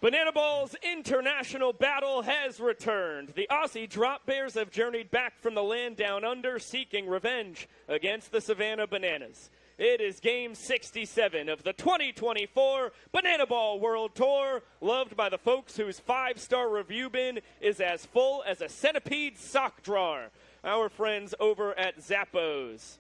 Banana Ball's international battle has returned. The Aussie Drop Bears have journeyed back from the land down under, seeking revenge against the Savannah Bananas. It is Game 67 of the 2024 Banana Ball World Tour, loved by the folks whose 5-star review bin is as full as a centipede sock drawer. Our friends over at Zappos.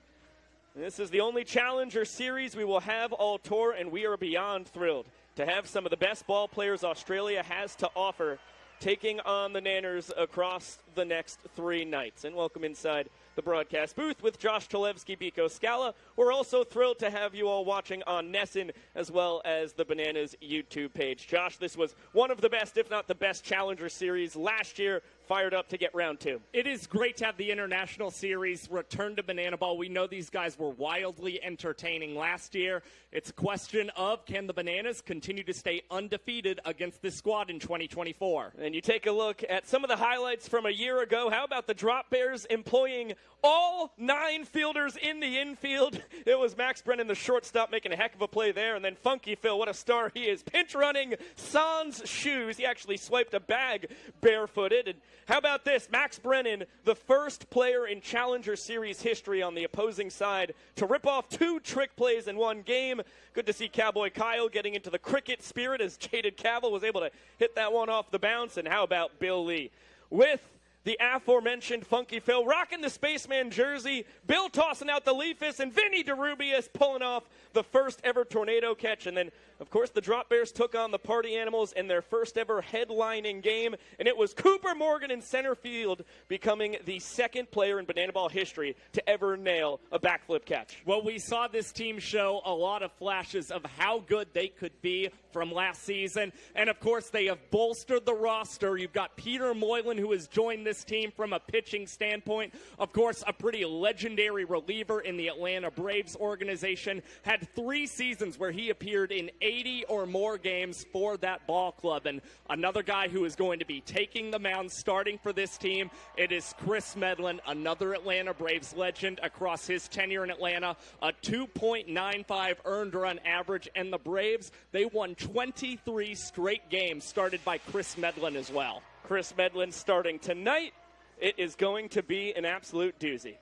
This is the only Challenger Series we will have all tour, and we are beyond thrilled to have some of the best ball players Australia has to offer taking on the Nanners across the next 3 nights. And welcome inside the broadcast booth with Josh Talevsky, Biko Scala. We're also thrilled to have you all watching on NESN as well as the Bananas YouTube page. Josh, this was one of the best, if not the best, Challenger Series last year. Fired up to get round 2. It is great to have the International Series return to Banana Ball. We know these guys were wildly entertaining last year. It's a question of, can the Bananas continue to stay undefeated against this squad in 2024? And you take a look at some of the highlights from a year ago. How about the Drop Bears employing all 9 fielders in the infield? It was Max Brennan, the shortstop, making a heck of a play there. And then Funky Phil, what a star he is, pinch running Sans shoes. He actually swiped a bag barefooted. And how about this? Max Brennan, the first player in Challenger Series history on the opposing side to rip off 2 trick plays in one game. Good to see Cowboy Kyle getting into the cricket spirit as Jaded Cavill was able to hit that one off the bounce. And how about Bill Lee? With the aforementioned Funky Phil rocking the Spaceman jersey, Bill tossing out the Leafus, and Vinny DeRubius pulling off the first ever tornado catch. And then, of course, the Drop Bears took on the Party Animals in their first ever headlining game, and it was Cooper Morgan in center field becoming the second player in Banana Ball history to ever nail a backflip catch. Well, we saw this team show a lot of flashes of how good they could be from last season, and of course they have bolstered the roster. You've got Peter Moylan, who has joined this team from a pitching standpoint. Of course, a pretty legendary reliever in the Atlanta Braves organization. Had 3 seasons where he appeared in 80 or more games for that ball club. And another guy who is going to be taking the mound starting for this team, it is Chris Medlin, another Atlanta Braves legend across his tenure in Atlanta. A 2.95 earned run average. And the Braves, they won 23 straight games started by Chris Medlin as well. Chris Medlin starting tonight. It is going to be an absolute doozy.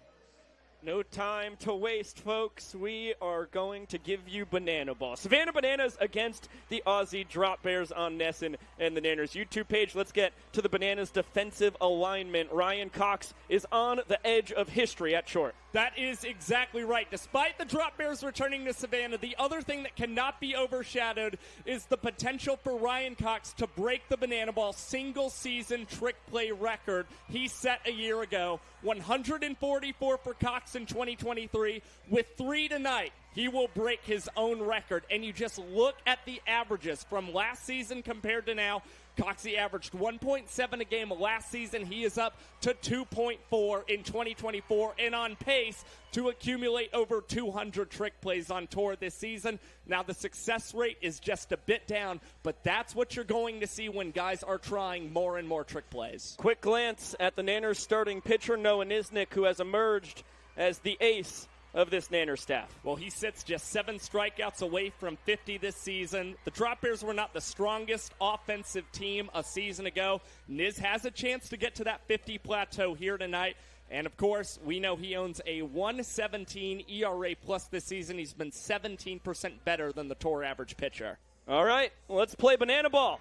No time to waste, folks. We are going to give you Banana Ball. Savannah Bananas against the Aussie Drop Bears on NESN and the Nanners YouTube page. Let's get to the Bananas defensive alignment. Ryan Cox is on the edge of history at short. That is exactly right. Despite the Drop Bears returning to Savannah, the other thing that cannot be overshadowed is the potential for Ryan Cox to break the Banana Ball single-season trick play record he set a year ago. 144 for Cox in 2023. With 3 tonight, he will break his own record. And you just look at the averages from last season compared to now. Coxie averaged 1.7 a game last season. He is up to 2.4 in 2024 and on pace to accumulate over 200 trick plays on tour this season. Now, the success rate is just a bit down, but that's what you're going to see when guys are trying more and more trick plays. Quick glance at the Nanners starting pitcher, Noah Nisnik, who has emerged as the ace of this Nanner staff. Well, he sits just 7 strikeouts away from 50 this season. The Drop Bears were not the strongest offensive team a season ago. Niz has a chance to get to that 50 plateau here tonight. And, of course, we know he owns a 1.17 ERA plus this season. He's been 17% better than the tour average pitcher. All right, let's play Banana Ball.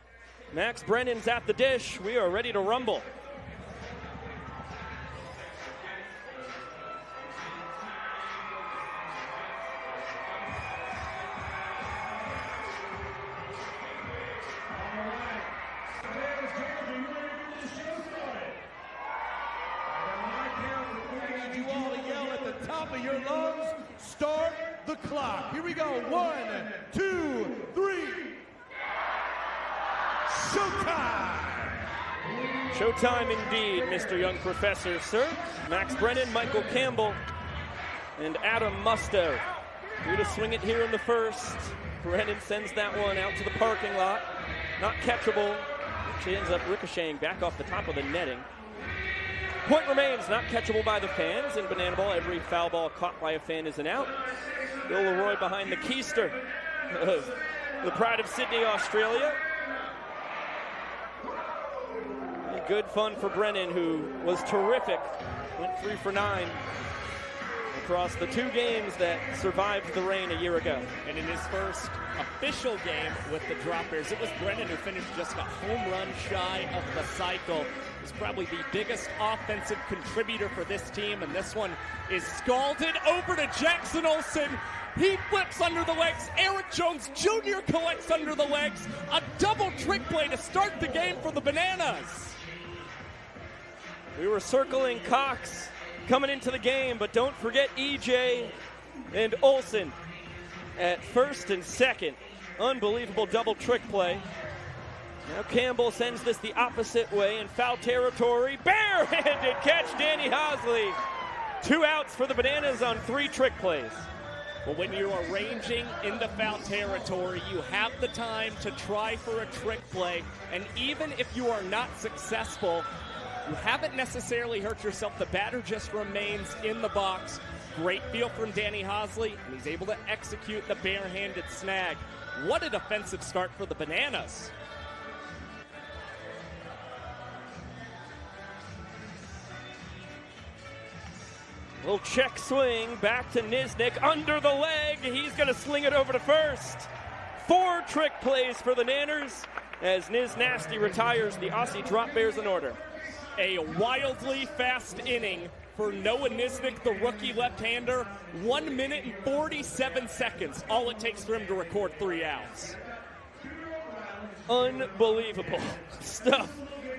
Max Brennan's at the dish. We are ready to rumble. Of your lungs, start the clock. Here we go. 1, 2, 3. Showtime! Showtime indeed, Mr. Young Professor, sir. Max Brennan, Michael Campbell, and Adam Musto. Due to swing it here in the first. Brennan sends that one out to the parking lot. Not catchable. She ends up ricocheting back off the top of the netting. Point remains, not catchable by the fans. In Banana Ball, every foul ball caught by a fan is an out. Bill Leroy behind the keister of the pride of Sydney, Australia. good fun for Brennan, who was terrific. Went 3 for 9 across the 2 games that survived the rain a year ago. And in his first official game with the Drop Bears, it was Brennan who finished just a home run shy of the cycle. He's probably the biggest offensive contributor for this team, and this one is scalded over to Jackson Olsen. He flips under the legs. Eric Jones Jr. collects under the legs. A double trick play to start the game for the Bananas. We were circling Cox coming into the game, but don't forget EJ and Olsen at first and second. Unbelievable double trick play. Now Campbell sends this the opposite way in foul territory. Barehanded catch, Danny Hosley. 2 outs for the Bananas on 3 trick plays. Well, when you're arranging into foul territory, you have the time to try for a trick play. And even if you are not successful, you haven't necessarily hurt yourself. The batter just remains in the box. Great feel from Danny Hosley, and he's able to execute the barehanded snag. What a defensive start for the Bananas. Little check swing back to Nisnik under the leg. He's going to sling it over to first. 4 trick plays for the Nanners as Niz Nasty retires the Aussie Drop Bears in order. A wildly fast inning for Noah Nisnik, the rookie left-hander. 1 minute and 47 seconds. All it takes for him to record 3 outs. Unbelievable stuff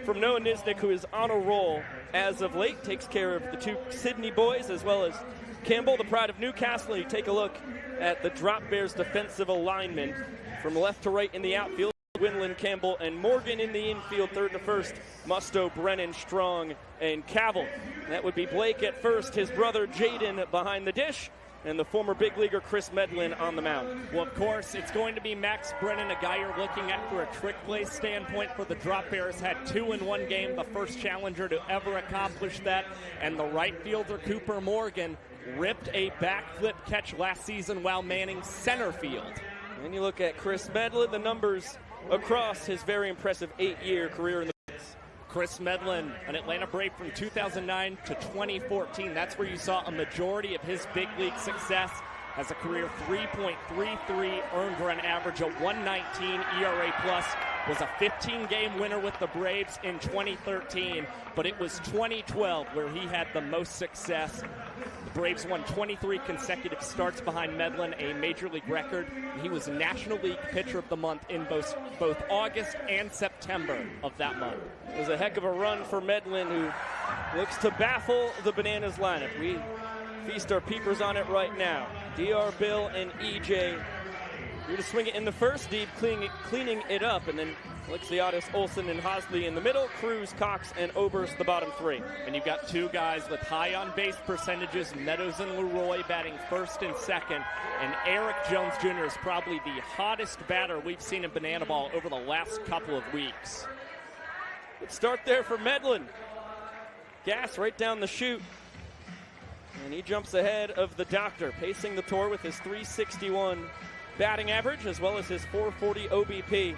from Noah Nisnik, who is on a roll as of late. Takes care of the 2 Sydney boys as well as Campbell, the pride of Newcastle. You take a look at the Drop Bears defensive alignment from left to right in the outfield. Winland, Campbell, and Morgan in the infield, third to first. Musto, Brennan, Strong, and Cavill. That would be Blake at first, his brother Jaden behind the dish, and the former big leaguer Chris Medlin on the mound. Well, of course, it's going to be Max Brennan, a guy you're looking at for a trick play standpoint for the Drop Bears. Had 2 in 1 game, the first challenger to ever accomplish that. And the right fielder, Cooper Morgan, ripped a backflip catch last season while manning center field. And you look at Chris Medlin, the numbers across his very impressive 8-year career in the Bears. Chris Medlin, an Atlanta Brave from 2009 to 2014. That's where you saw a majority of his big league success. Has a career 3.33 earned run average, a 119 ERA plus. Was a 15-game winner with the Braves in 2013, but it was 2012 where he had the most success. The Braves won 23 consecutive starts behind Medlin, a major league record. He was National League Pitcher of the Month in both August and September of that month. It was a heck of a run for Medlin, who looks to baffle the Bananas lineup. We feast our peepers on it right now. DR, Bill, and EJ. You're to swing it in the first deep, cleaning it up, and then Alexiadis, Olsen, and Hosley in the middle, Cruz, Cox, and Oberst the bottom 3. And you've got 2 guys with high on-base percentages, Meadows and Leroy batting first and second, and Eric Jones Jr. is probably the hottest batter we've seen in Banana Ball over the last couple of weeks. Good start there for Medlin. Gas right down the chute. And he jumps ahead of the Doctor, pacing the tour with his .361 batting average as well as his .440 OBP.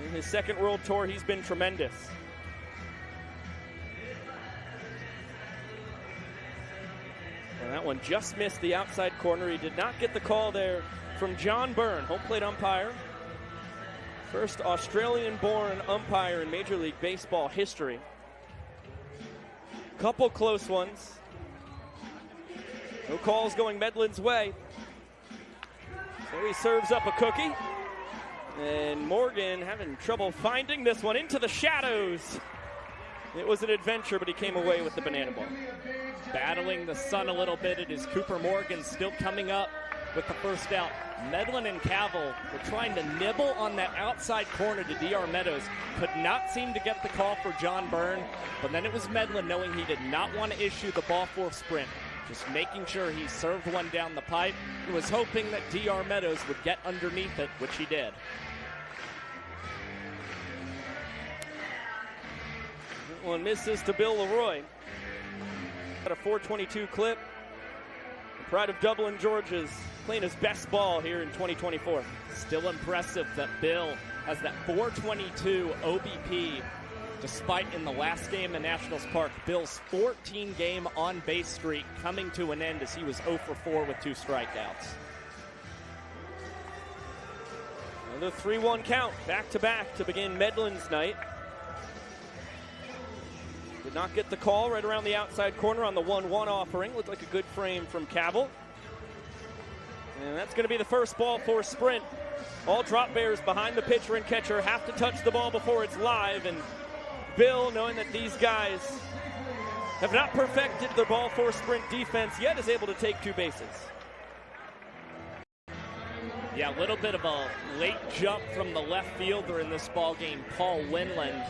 In his second World Tour, he's been tremendous. And that one just missed the outside corner. He did not get the call there from John Byrne, home plate umpire. First Australian-born umpire in Major League Baseball history. Couple close ones. No calls going Medlin's way. So he serves up a cookie. And Morgan having trouble finding this one into the shadows. It was an adventure, but he came away with the banana ball. Battling the sun a little bit, it is Cooper Morgan still coming up with the first out. Medlin and Cavill were trying to nibble on that outside corner to DR Meadows. Could not seem to get the call for John Byrne, but then it was Medlin knowing he did not want to issue the ball four sprint. Just making sure he served one down the pipe. He was hoping that DR Meadows would get underneath it, which he did. That one misses to Bill Leroy. Got a .422 clip. The pride of Dublin, Georgia's playing his best ball here in 2024. Still impressive that Bill has that .422 OBP despite in the last game in Nationals Park, Bill's 14-game on-base streak coming to an end as he was 0 for 4 with 2 strikeouts. Another 3-1 count, back-to-back to begin Medlin's night. Did not get the call right around the outside corner on the 1-1 offering. Looked like a good frame from Cavill. And that's going to be the first ball for Sprint. All drop bears behind the pitcher and catcher have to touch the ball before it's live. And Bill, knowing that these guys have not perfected their ball for Sprint defense yet, is able to take 2 bases. Yeah, a little bit of a late jump from the left fielder in this ball game, Paul Winland.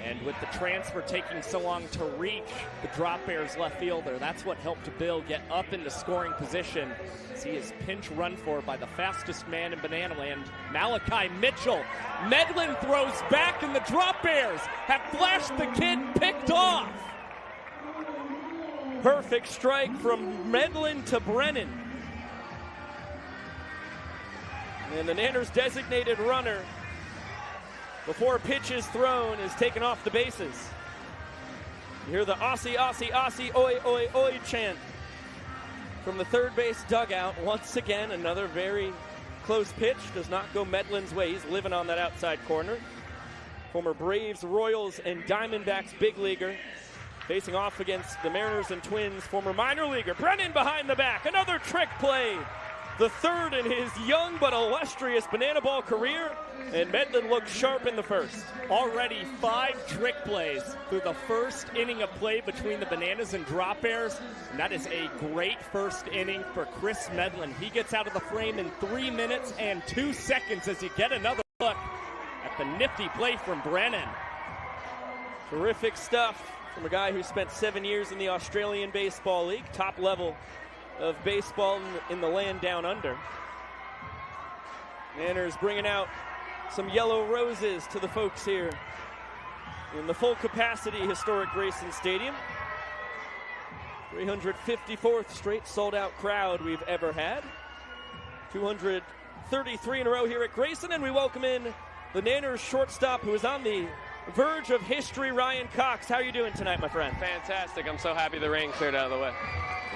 And with the transfer taking so long to reach the drop bears left fielder, that's what helped Bill get up into scoring position. As he is pinch run for by the fastest man in Banana Land, Malachi Mitchell. Medlin throws back, and the drop bears have flashed the kid picked off. Perfect strike from Medlin to Brennan. And the Nanners' designated runner, before pitch is thrown, is taken off the bases. You hear the Aussie, Aussie, Aussie, oi, oi, oi chant from the third base dugout. Once again, another very close pitch. Does not go Medlin's way. He's living on that outside corner. Former Braves, Royals, and Diamondbacks big leaguer facing off against the Mariners and Twins, former minor leaguer. Brennan behind the back. Another trick play. The third in his young but illustrious banana ball career, and Medlin looked sharp in the first. Already 5 trick plays through the first inning of play between the Bananas and Drop Bears, and that is a great first inning for Chris Medlin. He gets out of the frame in 3 minutes and 2 seconds as you get another look at the nifty play from Brennan. Terrific stuff from a guy who spent 7 years in the Australian Baseball League, top level of baseball in the land down under. Nanners bringing out some yellow roses to the folks here in the full capacity historic Grayson Stadium. 354th straight sold out crowd we've ever had. 233 in a row here at Grayson, and we welcome in the Nanners shortstop who is on the verge of history, Ryan Cox. How are you doing tonight, my friend? Fantastic. I'm so happy the rain cleared out of the way.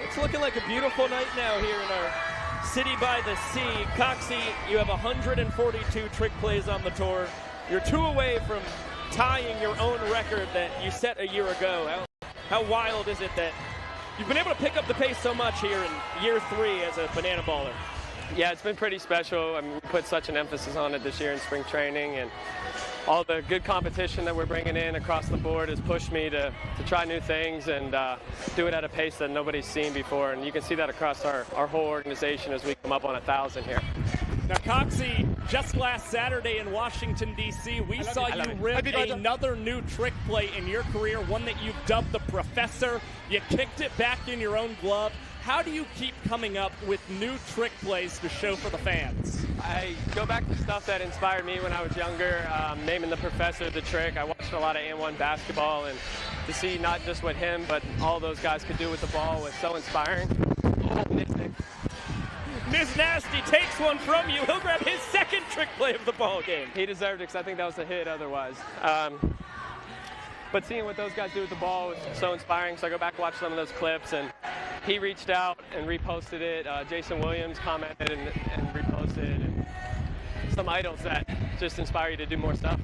It's looking like a beautiful night now here in our city by the sea. Coxie, you have 142 trick plays on the tour. You're 2 away from tying your own record that you set a year ago. How wild is it that you've been able to pick up the pace so much here in year 3 as a banana baller? Yeah, it's been pretty special. I mean, we put such an emphasis on it this year in spring training, and all the good competition that we're bringing in across the board has pushed me to try new things and do it at a pace that nobody's seen before. And you can see that across our whole organization as we come up on 1,000 here. Now, Coxie, just last Saturday in Washington, D.C., we saw you rip another new trick play in your career, one that you've dubbed the Professor. You kicked it back in your own glove. How do you keep coming up with new trick plays to show for the fans? I go back to stuff that inspired me when I was younger, naming the Professor the trick. I watched a lot of AN1 basketball, and to see not just what him, but all those guys could do with the ball was so inspiring. Miss Nasty takes one from you. He'll grab his second trick play of the ball game. He deserved it because I think that was a hit otherwise. But seeing what those guys do with the ball was so inspiring, so I go back and watch some of those clips, and he reached out and reposted it. Jason Williams commented and reposted, and some idols that just inspire you to do more stuff.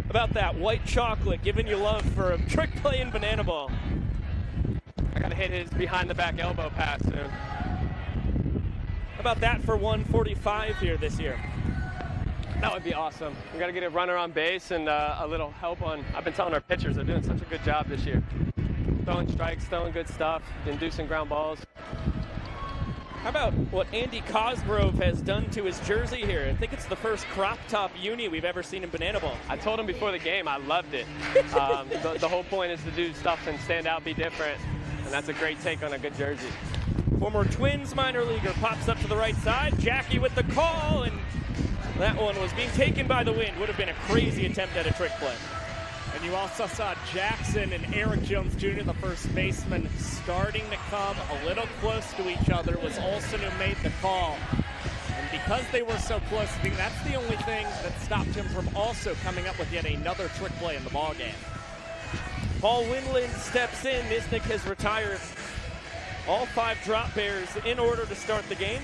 About that white chocolate giving you love for a trick play in banana ball. I got to hit his behind the back elbow pass soon. How about that for 145 here this year? That would be awesome. We got to get a runner on base and a little help on. I've been telling our pitchers they're doing such a good job this year. Throwing strikes, throwing good stuff, inducing ground balls. How about what Andy Cosgrove has done to his jersey here? I think it's the first crop top uni we've ever seen in banana ball. I told him before the game I loved it. The whole point is to do stuff and stand out, be different, and that's a great take on a good jersey. Former Twins minor leaguer pops up to the right side. Jackie with the call, and that one was being taken by the wind. Would have been a crazy attempt at a trick play. And you also saw Jackson and Eric Jones Jr., the first baseman, starting to come a little close to each other. It was Olsen who made the call. And And because they were so close, I think that's the only thing that stopped him from also coming up with yet another trick play in the ballgame. Paul Windland steps in. Nisnik has retired all 5 Drop Bears in order to start the game.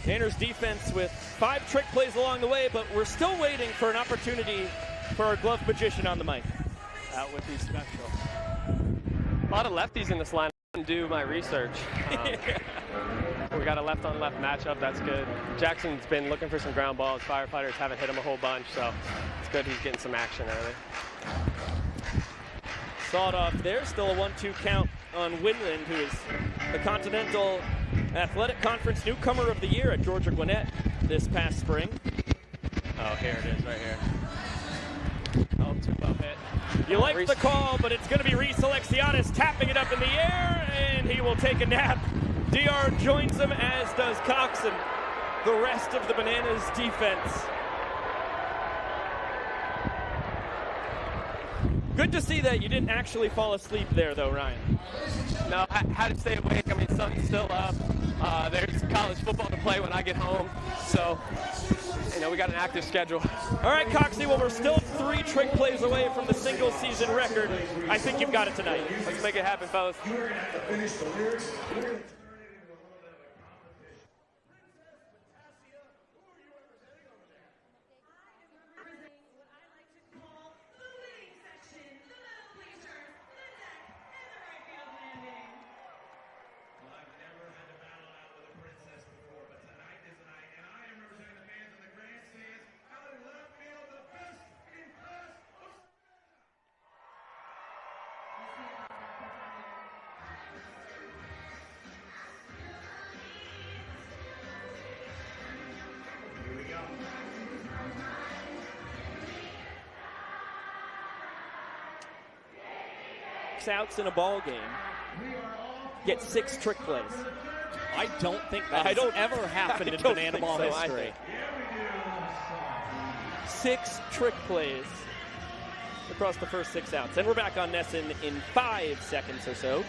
Nanners defense with 5 trick plays along the way, but we're still waiting for an opportunity for our glove magician on the mic. That would be special. A lot of lefties in this line. I didn't do my research. We got a left-on-left matchup. That's good. Jackson's been looking for some ground balls. Firefighters haven't hit him a whole bunch, so it's good he's getting some action early. Sawed off there. Still a 1-2 count on Windland, who is the Continental Athletic Conference Newcomer of the Year at Georgia Gwinnett this past spring. Oh, here it is right here. Oh, 2-up hit. You like the call, but it's going to be Reese Alexiadis tapping it up in the air, and he will take a nap. DR joins him, as does Cox and the rest of the Bananas defense. Good to see that you didn't actually fall asleep there, though, Ryan. No, I had to stay awake. I mean, sun's still up. There's college football to play when I get home, so we got an active schedule. All right, Coxie, well, we're still 3 trick plays away from the single season record. I think you've got it tonight. Let's make it happen, fellas. Outs in a ball game get 6 trick plays. I don't think that has ever happened in Banana Ball history. 6 trick plays across the first 6 outs. And we're back on NESN in 5 seconds or so.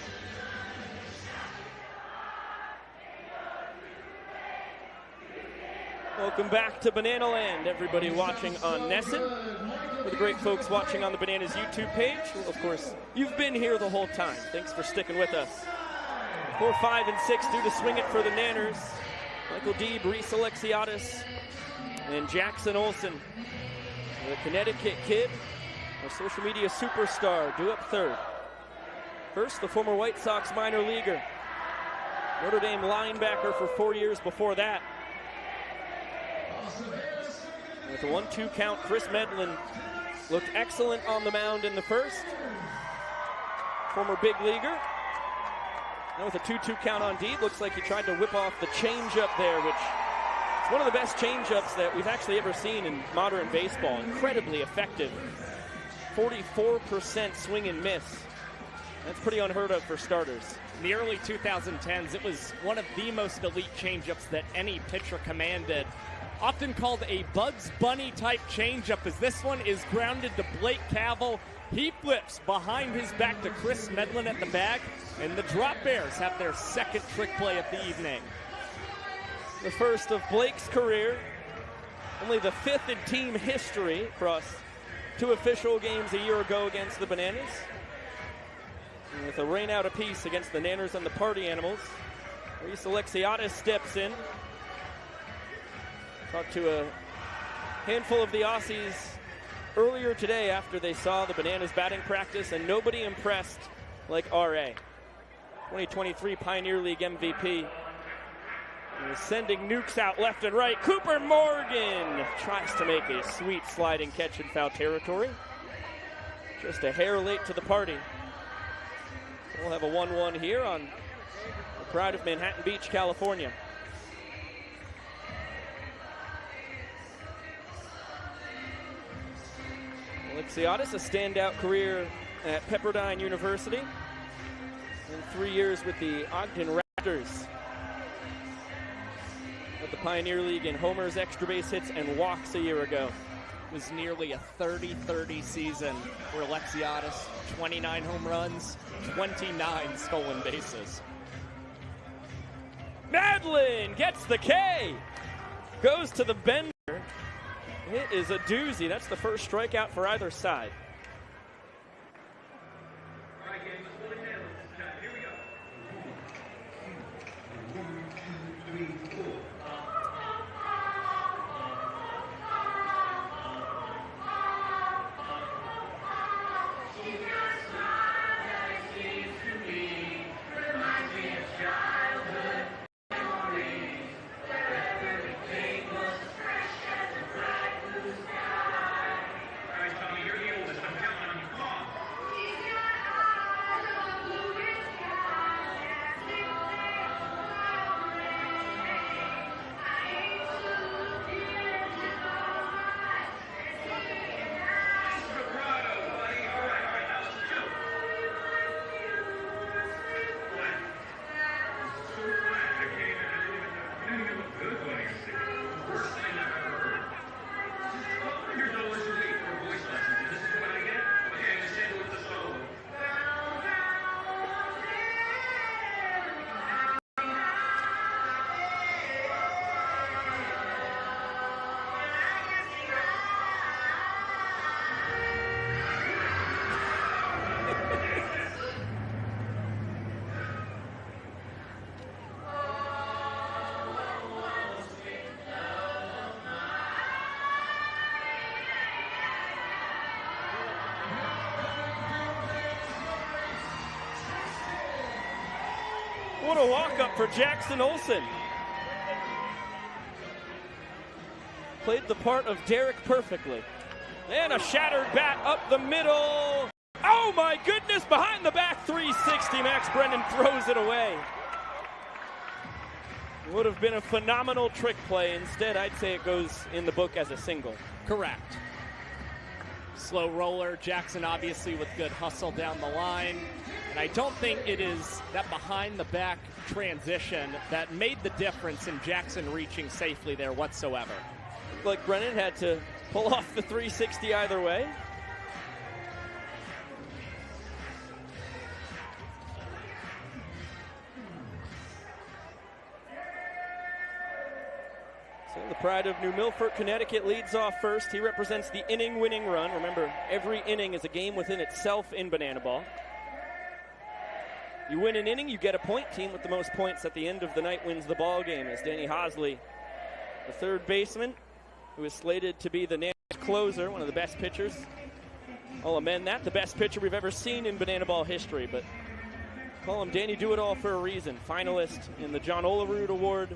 Welcome back to Banana Land, everybody watching on NESN. For the great folks watching on the Bananas YouTube page, well, of course, you've been here the whole time. Thanks for sticking with us. 4, 5, and 6 do to swing it for the Nanners. Michael Deeb, Reese Alexiadis, and Jackson Olsen. The Connecticut kid, our social media superstar, due up 3rd. First, the former White Sox minor leaguer. Notre Dame linebacker for 4 years before that. With a 1-2 count, Chris Medlin looked excellent on the mound in the first. Former big leaguer. Now with a 2-2 count on Deeb, looks like he tried to whip off the changeup there, which is one of the best changeups that we've actually ever seen in modern baseball. Incredibly effective. 44% swing and miss. That's pretty unheard of for starters. In the early 2010s, it was one of the most elite changeups that any pitcher commanded. Often called a Bugs Bunny type changeup, as this one is grounded to Blake Cavell. He flips behind his back to Chris Medlin at the bag, and the Drop Bears have their 2nd trick play of the evening. The first of Blake's career, only the 5th in team history across 2 official games a year ago against the Bananas. And with a rain out apiece against the Nanners and the Party Animals, Reese Alexiadis steps in. Talked to a handful of the Aussies earlier today after they saw the Bananas batting practice, and nobody impressed like R.A. 2023 Pioneer League MVP. He's sending nukes out left and right. Cooper Morgan tries to make a sweet sliding catch in foul territory. Just a hair late to the party. We'll have a 1-1 here on the pride of Manhattan Beach, California. Alexiadis, a standout career at Pepperdine University, and 3 years with the Ogden Raptors. With the Pioneer League in homers, extra base hits, and walks a year ago. It was nearly a 30-30 season for Alexiadis. 29 home runs, 29 stolen bases. Madlin gets the K. Goes to the bender. It is a doozy. That's the first strikeout for either side. What a walk-up for Jackson Olsen. Played the part of Derek perfectly. And a shattered bat up the middle. Oh my goodness, behind the back 360. Max Brennan throws it away. Would have been a phenomenal trick play. Instead, I'd say it goes in the book as a single. Correct. Slow roller. Jackson obviously with good hustle down the line. And I don't think it is that behind the back transition that made the difference in Jackson reaching safely there whatsoever. Like Brennan had to pull off the 360 either way. So the pride of New Milford, Connecticut leads off first. He represents the inning-winning run. Remember, every inning is a game within itself in banana ball. You win an inning, you get a point. Team with the most points at the end of the night wins the ball game. As Danny Hosley, the third baseman, who is slated to be the next closer, one of the best pitchers. I'll amend that, the best pitcher we've ever seen in banana ball history. But call him Danny Do-It-All for a reason. Finalist in the John Olerud Award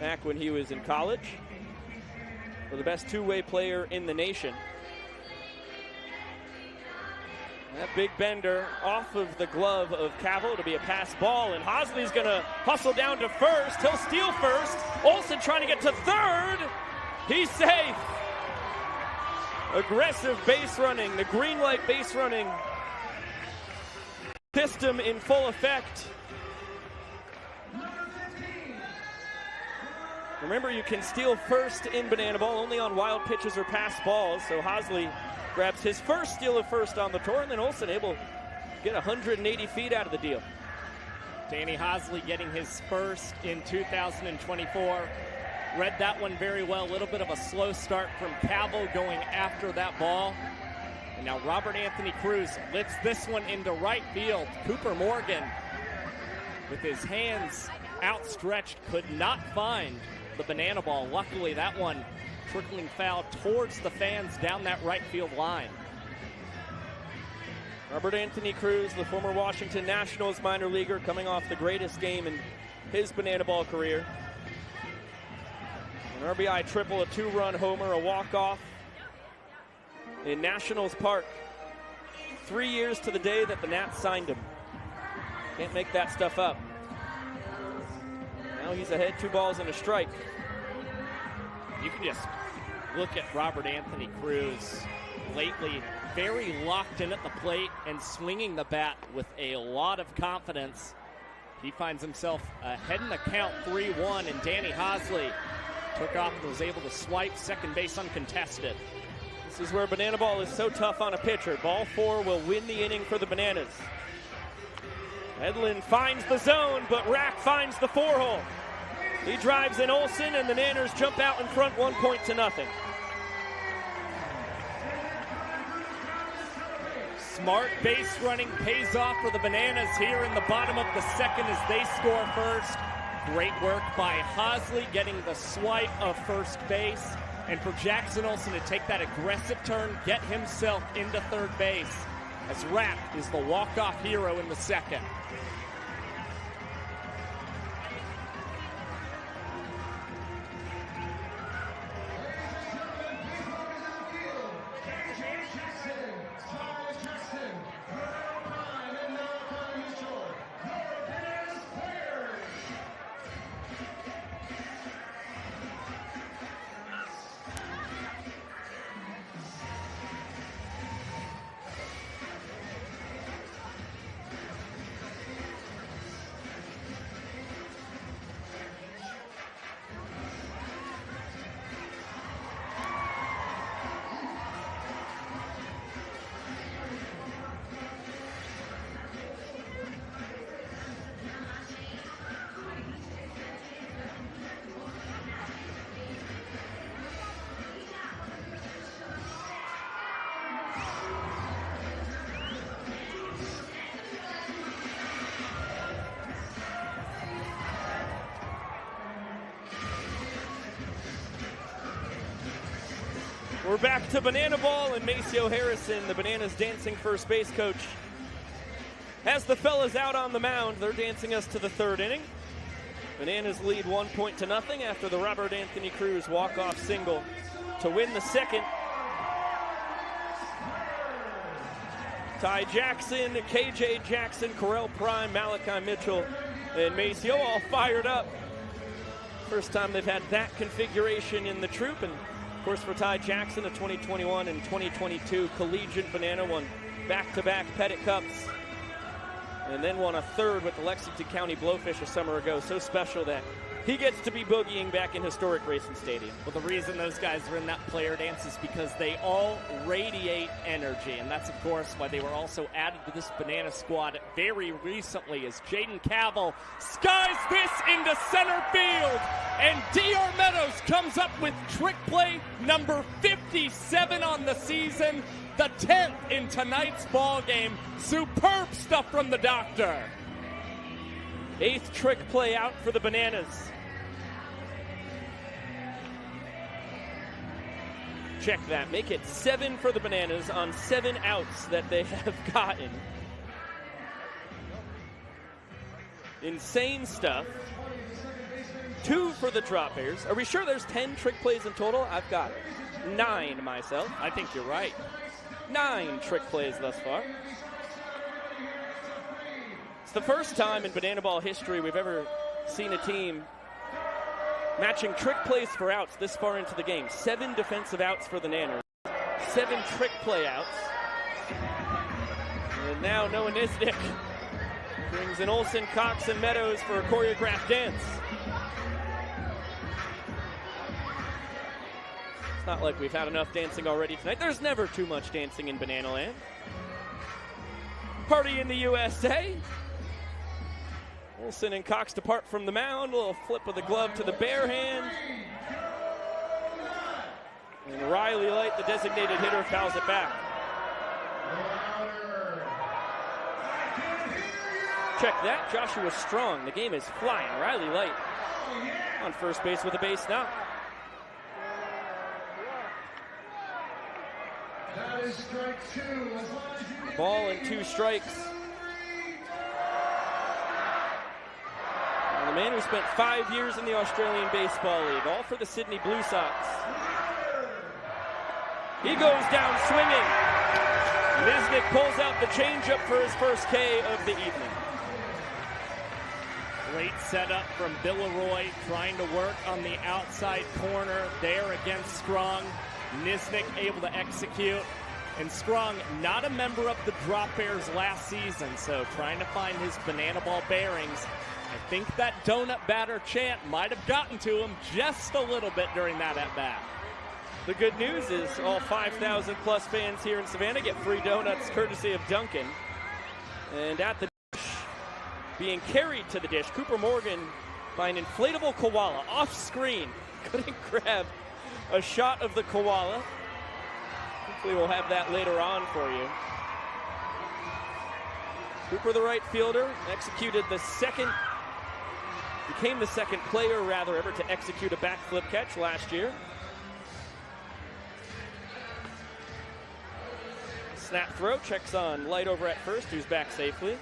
back when he was in college. For the best two-way player in the nation. That big bender off of the glove of Cavill to be a pass ball, and Hosley's going to hustle down to first. He'll steal first. Olsen trying to get to third. He's safe. Aggressive base running, the green light base running system in full effect. Remember, you can steal first in banana ball only on wild pitches or pass balls, so Hosley grabs his first steal of first on the tour, and then Olsen able to get 180 feet out of the deal. Danny Hosley getting his first in 2024. Read that one very well. A little bit of a slow start from Cavill going after that ball. And now Robert Anthony Cruz lifts this one into right field. Cooper Morgan, with his hands outstretched, could not find the banana ball. Luckily, that one trickling foul towards the fans down that right field line. Robert Anthony Cruz, the former Washington Nationals minor leaguer, coming off the greatest game in his banana ball career. An RBI triple, a two-run homer, a walk-off in Nationals Park. 3 years to the day that the Nats signed him. Can't make that stuff up. Now he's ahead, 2 balls and a strike. You can just look at Robert Anthony Cruz lately, very locked in at the plate and swinging the bat with a lot of confidence. He finds himself ahead in the count 3-1, and Danny Hosley took off and was able to swipe second base uncontested. This is where banana ball is so tough on a pitcher. Ball 4 will win the inning for the Bananas. Edlin finds the zone, but Rack finds the 4-hole. He drives in Olsen, and the Nanners jump out in front 1-0. Smart base running pays off for the Bananas here in the bottom of the second as they score first. Great work by Hosley getting the swipe of first base. And for Jackson Olsen to take that aggressive turn, get himself into third base, as Rapp is the walk-off hero in the second. We're back to Banana Ball, and Maceo Harrison, the Bananas dancing first base coach, has the fellas out on the mound. They're dancing us to the third inning. Bananas lead 1-0 after the Robert Anthony Cruz walk-off single to win the second. Ty Jackson, KJ Jackson, Correll Prime, Malachi Mitchell, and Maceo all fired up. First time they've had that configuration in the troop, and of course, for Ty Jackson, a 2021 and 2022 collegiate Banana, won back-to-back Pettit Cups, and then won a third with the Lexington County Blowfish a summer ago. So special that he gets to be boogieing back in historic Racing Stadium. Well, the reason those guys are in that player dance is because they all radiate energy, and that's, of course, why they were also added to this Banana squad very recently, as Jaden Cavill skies this into center field, and D.R. Meadows comes up with trick play number 57 on the season, the 10th in tonight's ball game. Superb stuff from the doctor. 8th trick play out for the Bananas. Check that. Make it 7 for the Bananas on 7 outs that they have gotten. Insane stuff. 2 for the Drop Bears. Are we sure there's 10 trick plays in total? I've got 9 myself. I think you're right. 9 trick plays thus far. It's the first time in Banana Ball history we've ever seen a team matching trick plays for outs this far into the game. 7 defensive outs for the Nanners. 7 trick play outs. And now Noah Nisnik brings in Olsen, Cox, and Meadows for a choreographed dance. It's not like we've had enough dancing already tonight. There's never too much dancing in Banana Land. Party in the USA. Olsen and Cox depart from the mound. A little flip of the glove to the bare hand. And Riley Light, the designated hitter, fouls it back. Check that. Joshua Strong. The game is flying. Riley Light on first base with a base knock. That is strike 2. Ball and 2 strikes. The man who spent 5 years in the Australian Baseball League, all for the Sydney Blue Sox. He goes down swinging. Nisnik pulls out the changeup for his first K of the evening. Great setup from Villeroy, trying to work on the outside corner there against Strong. Nisnik able to execute. And Strong, not a member of the Drop Bears last season, so trying to find his Banana Ball bearings. I think that donut batter chant might have gotten to him just a little bit during that at-bat. The good news is all 5,000 plus fans here in Savannah get free donuts courtesy of Dunkin'. And at the being carried to the dish. Cooper Morgan by an inflatable koala off screen. Couldn't grab a shot of the koala. Hopefully we'll have that later on for you. Cooper, the right fielder, became the second player rather ever to execute a backflip catch last year. Snap throw, checks on Light over at first, who's back safely.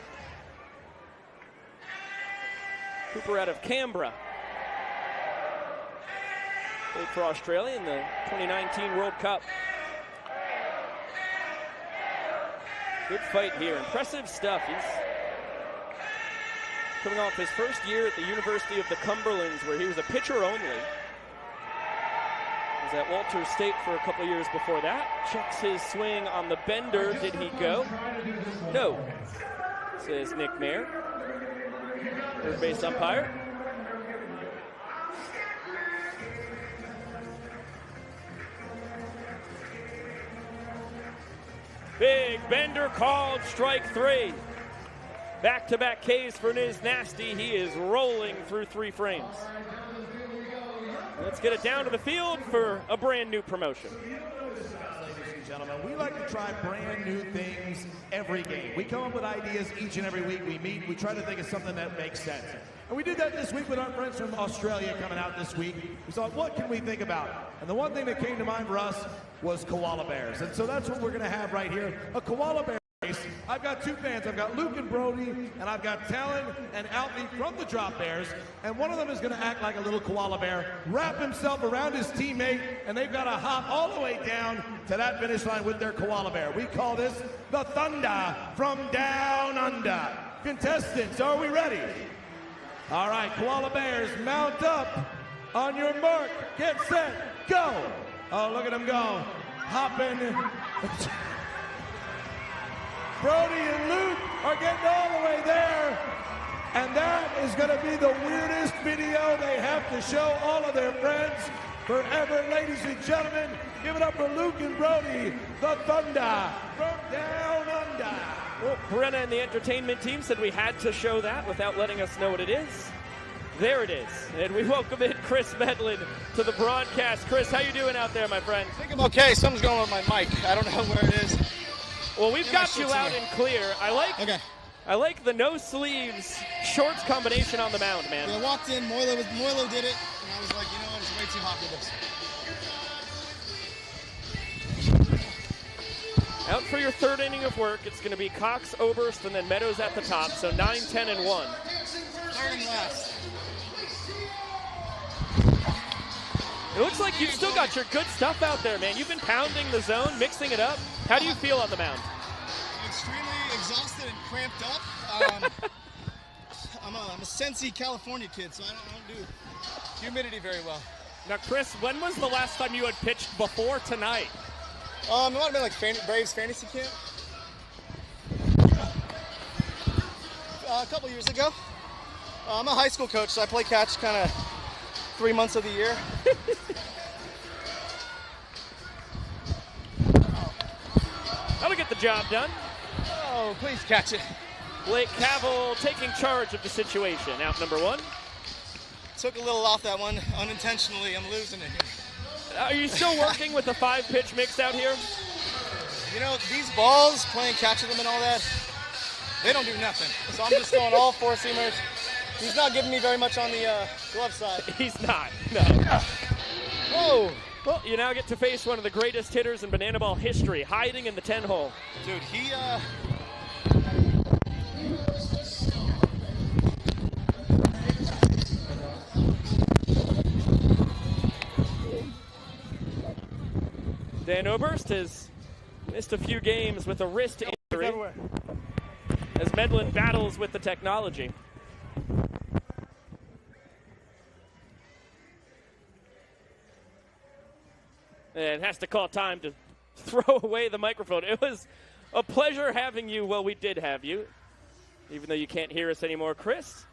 Cooper out of Canberra. Played for Australia in the 2019 World Cup. Good fight here, impressive stuff. He's coming off his first year at the University of the Cumberlands, where he was a pitcher only. He was at Walters State for a couple years before that. Checks his swing on the bender. Did he go? No, says Nick Mayer, third base umpire. Big bender called, strike 3. Back-to-back Ks for Niz Nasty. He is rolling through 3 frames. Let's get it down to the field for a brand new promotion. Ladies and gentlemen, we like to try brand new things every game. We come up with ideas each and every week. We meet, we try to think of something that makes sense. And we did that this week with our friends from Australia coming out this week. We thought, what can we think about? And the one thing that came to mind for us was koala bears. And so that's what we're going to have right here, a koala bear race. I've got 2 fans. I've got Luke and Brody, and I've got Talon and Alfie from the Drop Bears. And one of them is going to act like a little koala bear, wrap himself around his teammate, and they've got to hop all the way down to that finish line with their koala bear. We call this the Thunder from Down Under. Contestants, are we ready? All right, koala bears, mount up. On your mark, get set, go. Oh, look at them go. Hopping. Brody and Luke are getting all the way there. And that is going to be the weirdest video they have to show all of their friends forever. Ladies and gentlemen, give it up for Luke and Brody, the Thunder from Down Under. Well, Brenna and the entertainment team said we had to show that without letting us know what it is. There it is. And we welcome in Chris Medlin to the broadcast. Chris, how you doing out there, my friend? I think I'm okay. Something's going on with my mic. I don't know where it is. Well, we've got you out and clear. I like the no sleeves shorts combination on the mound, man. Yeah, I walked in, Moilo did it, and I was like, you know what, it's way too hot for this. Out for your 3rd inning of work, it's going to be Cox, Oberst, and then Meadows at the top, so 9, 10, and 1. 3rd and last. It looks like you've still got your good stuff out there, man. You've been pounding the zone, mixing it up. How do you feel on the mound? I'm extremely exhausted and cramped up. I'm a Sensi, California kid, so I don't do humidity very well. Now, Chris, when was the last time you had pitched before tonight? It might have been like Braves fantasy camp. A couple years ago. I'm a high school coach, so I play catch kind of 3 months of the year. That'll get the job done. Oh, please catch it. Blake Cavill taking charge of the situation. Out number 1. Took a little off that one unintentionally. I'm losing it here. Are you still working with the 5-pitch mix out here? You know, these balls, playing catch with them and all that, they don't do nothing. So I'm just throwing all 4-seamers. He's not giving me very much on the glove side. He's not, no. Whoa. Well, you now get to face one of the greatest hitters in banana ball history, hiding in the 10-hole. Dude, he, Dan Oberst has missed a few games with a wrist injury as Medlin battles with the technology. And has to call time to throw away the microphone. It was a pleasure having you. Well, we did have you, even though you can't hear us anymore, Chris.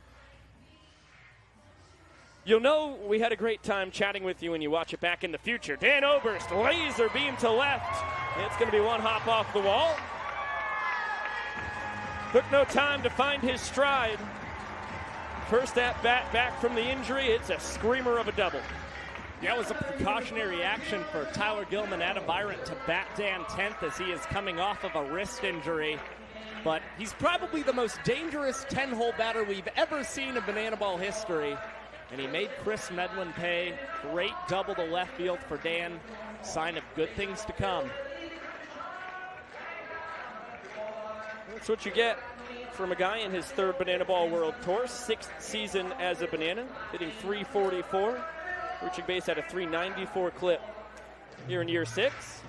You'll know we had a great time chatting with you when you watch it back in the future. Dan Oberst, laser beam to left. It's going to be one hop off the wall. Took no time to find his stride. First at bat back from the injury. It's a screamer of a double. Yeah, it was a precautionary action for Tyler Gilman out of Byron to bat Dan 10th as he is coming off of a wrist injury. But he's probably the most dangerous 10-hole batter we've ever seen in banana ball history. And he made Chris Medlin pay. Great double to left field for Dan. Sign of good things to come. That's what you get from a guy in his third Banana Ball World Tour, 6th season as a Banana, hitting .344, reaching base at a .394 clip here in year 6.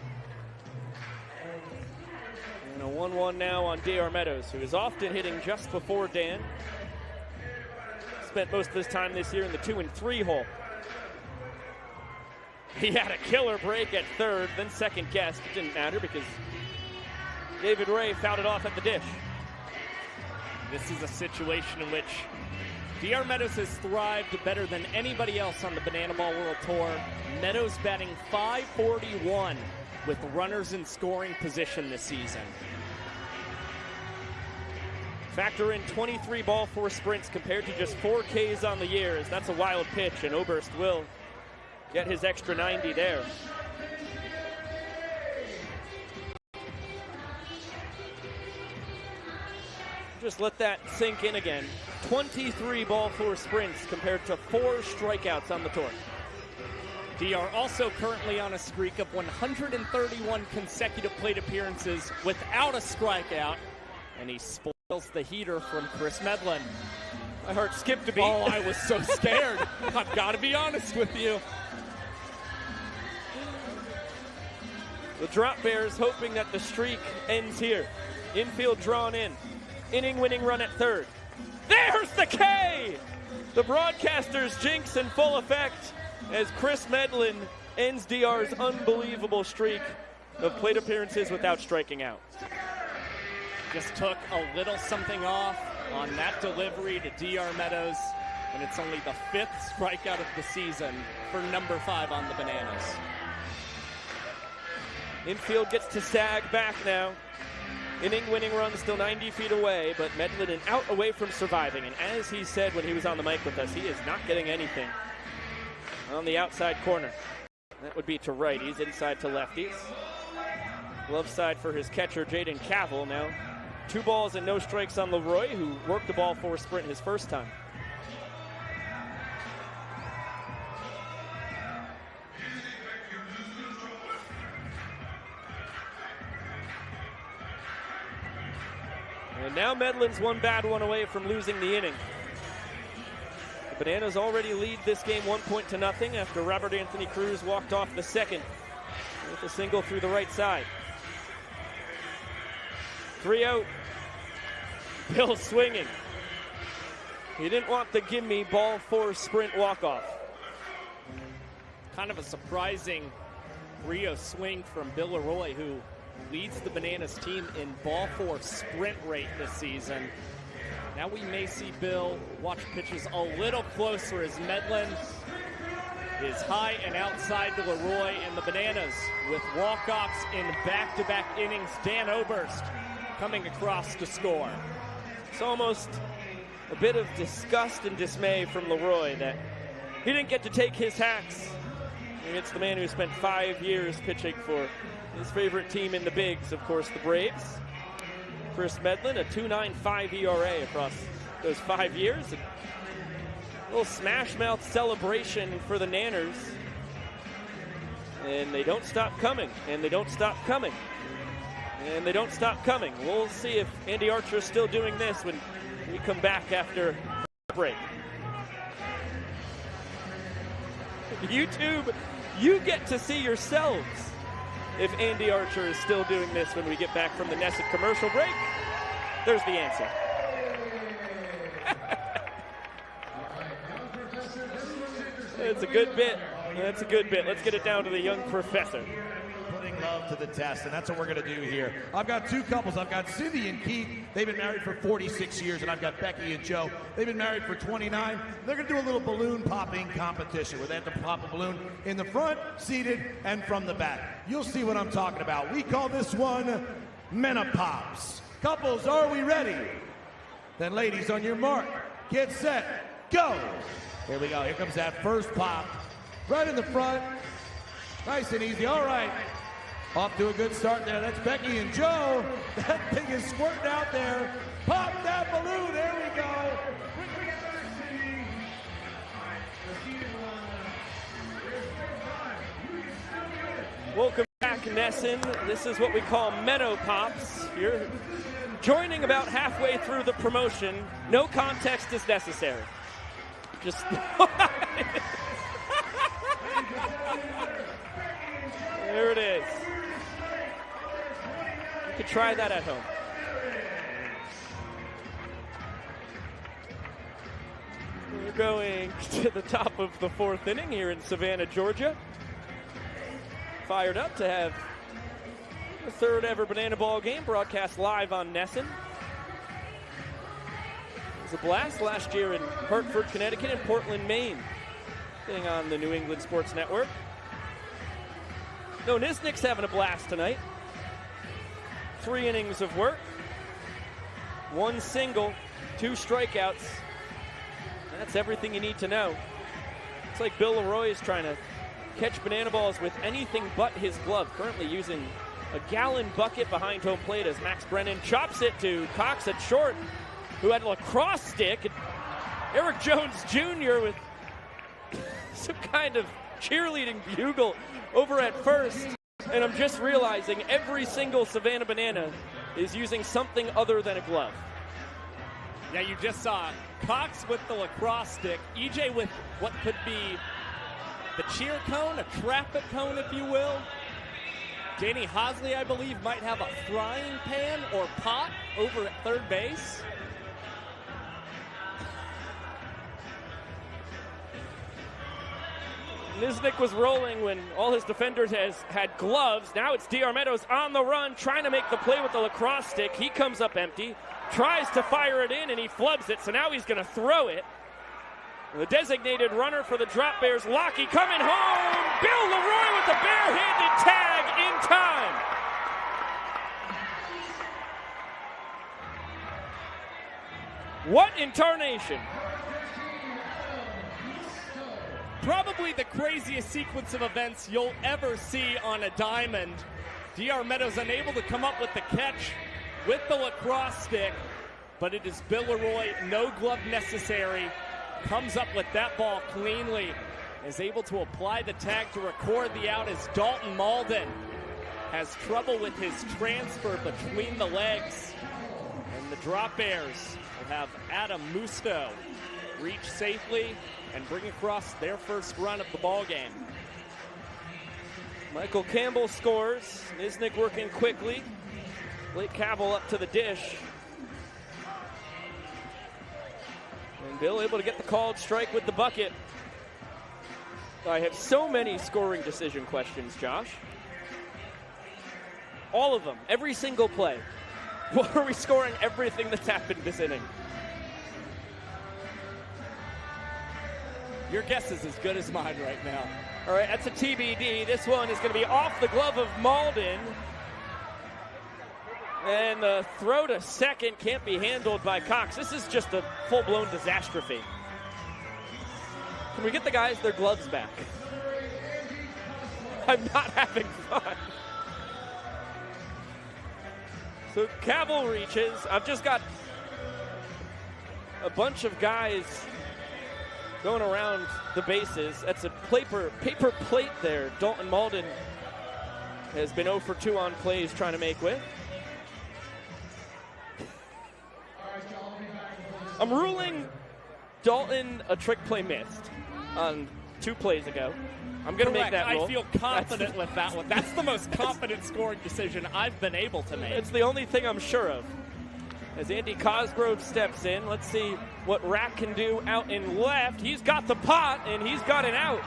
And a 1-1 now on DR Meadows, who is often hitting just before Dan. Spent most of his time this year in the 2 and 3 hole. He had a killer break at third, then second guessed. It didn't matter because David Ray fouled it off at the dish. This is a situation in which DR Meadows has thrived better than anybody else on the Banana Ball World Tour. Meadows batting .541 with runners in scoring position this season. Factor in 23 ball 4 sprints compared to just 4 Ks on the year, as that's a wild pitch, and Oberst will get his extra 90 there. Just let that sink in again. 23 ball 4 sprints compared to 4 strikeouts on the tour. DR also currently on a streak of 131 consecutive plate appearances without a strikeout, and he spoils the heater from Chris Medlin. My heart skipped a beat. Oh, I was so scared. I've got to be honest with you. The Drop Bears hoping that the streak ends here. Infield drawn in. Inning-winning run at third. There's the K! The broadcaster's jinx in full effect as Chris Medlin ends DR's unbelievable streak of plate appearances without striking out. Just took a little something off on that delivery to DR Meadows, and it's only the 5th strikeout of the season for number 5 on the Bananas. Infield gets to sag back now. Inning-winning run still 90 feet away, but Medlin an out away from surviving. And as he said when he was on the mic with us, he is not getting anything on the outside corner. That would be to righties, inside to lefties. Glove side for his catcher, Jaden Cavill. Now 2 balls and no strikes on Leroy, who worked the ball 4 sprint his first time. And now Medlin's 1 bad one away from losing the inning. The Bananas already lead this game 1-0 after Robert Anthony Cruz walked off the second with a single through the right side. 3 out. Bill swinging. He didn't want the gimme ball 4 sprint walk-off. Kind of a surprising Rio swing from Bill Leroy, who leads the Bananas team in ball 4 sprint rate this season. Now we may see Bill watch pitches a little closer as Medlin is high and outside to Leroy, and the Bananas with walk-offs in back-to-back innings. Dan Oberst coming across to score. It's almost a bit of disgust and dismay from Leroy that he didn't get to take his hacks against the man who spent 5 years pitching for his favorite team in the bigs, of course, the Braves. Chris Medlin, a 2.95 ERA across those 5 years. A little smash-mouth celebration for the Nanners. And they don't stop coming, and they don't stop coming, and they don't stop coming. We'll see if Andy Archer is still doing this when we come back after break. YouTube, you get to see yourselves if Andy Archer is still doing this when we get back from the NESN commercial break. There's the answer. It's a good bit. That's a good bit. Let's get it down to the young professor. Putting love to the test, and that's what we're going to do here. I've got 2 couples. I've got Cindy and Keith. They've been married for 46 years, and I've got Becky and Joe. They've been married for 29. They're going to do a little balloon popping competition where they have to pop a balloon in the front, seated, and from the back. You'll see what I'm talking about. We call this one Menopops. Couples, are we ready? Then ladies, on your mark, get set, go. Here we go. Here comes that first pop. Right in the front. Nice and easy. All right. Off to a good start there. That's Becky and Joe. That thing is squirting out there. Pop that balloon. There we go. Welcome back, NESN. This is what we call Meadow Pops. You're joining about halfway through the promotion. No context is necessary. Just there it is. You could try that at home. We're going to the top of the fourth inning here in Savannah, Georgia. Fired up to have the third ever Banana Ball game broadcast live on NESN. It was a blast last year in Hartford, Connecticut, and Portland, Maine, getting on the New England Sports Network. No, Nisnik's having a blast tonight. 3 innings of work, 1 single, 2 strikeouts. That's everything you need to know. It's like Bill Leroy is trying to catch banana balls with anything but his glove. Currently using a gallon bucket behind home plate as Max Brennan chops it to Cox at short, who had a lacrosse stick. And Eric Jones Jr. with some kind of cheerleading bugle over at first. And I'm just realizing every single Savannah Banana is using something other than a glove. Yeah, you just saw Cox with the lacrosse stick, EJ with what could be the cheer cone, a traffic cone, if you will. Danny Hosley, I believe, might have a frying pan or pot over at third base. Nisnik was rolling when all his defenders had gloves. Now it's D.R. Meadows on the run, trying to make the play with the lacrosse stick. He comes up empty, tries to fire it in, and he flubs it, so now he's going to throw it. The designated runner for the Drop Bears, Lockie, coming home. Bill Leroy with the barehanded tag in time. What in tarnation? Probably the craziest sequence of events you'll ever see on a diamond. D.R. Meadows unable to come up with the catch with the lacrosse stick, but it is Bill Leroy, no glove necessary, comes up with that ball cleanly, is able to apply the tag to record the out as Dalton Malden has trouble with his transfer between the legs. And the Drop Bears will have Adam Musto reach safely and bring across their first run of the ball game. Michael Campbell scores. Nisnik working quickly. Blake Cavill up to the dish. And Bill able to get the called strike with the bucket. I have so many scoring decision questions, Josh. All of them, every single play. What are we scoring everything that's happened this inning? Your guess is as good as mine right now. All right, that's a TBD. This one is going to be off the glove of Malden. And the throw to second can't be handled by Cox. This is just a full-blown disastrophe. Can we get the guys their gloves back? I'm not having fun. So Cavill reaches. I've just got a bunch of guys going around the bases. That's a paper plate there. Dalton Malden has been 0 for 2 on plays trying to make with. I'm ruling Dalton a trick play missed on 2 plays ago. I'm going to make that rule. I feel confident with that one. That's the most confident scoring decision I've been able to make. It's the only thing I'm sure of. As Andy Cosgrove steps in, let's see what Rack can do out in left. He's got the pot, and he's got an out.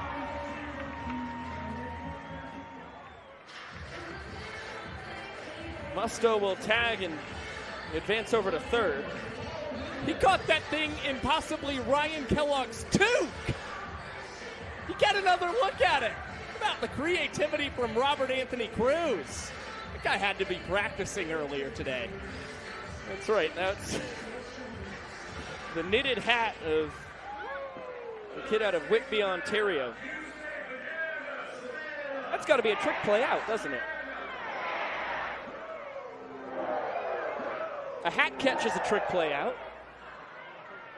Musto will tag and advance over to third. He caught that thing in possibly Ryan Kellogg's toque. He got another look at it. About the creativity from Robert Anthony Cruz. That guy had to be practicing earlier today. That's right. That's the knitted hat of the kid out of Whitby, Ontario. That's got to be a trick play out, doesn't it? A hat catch is a trick play out.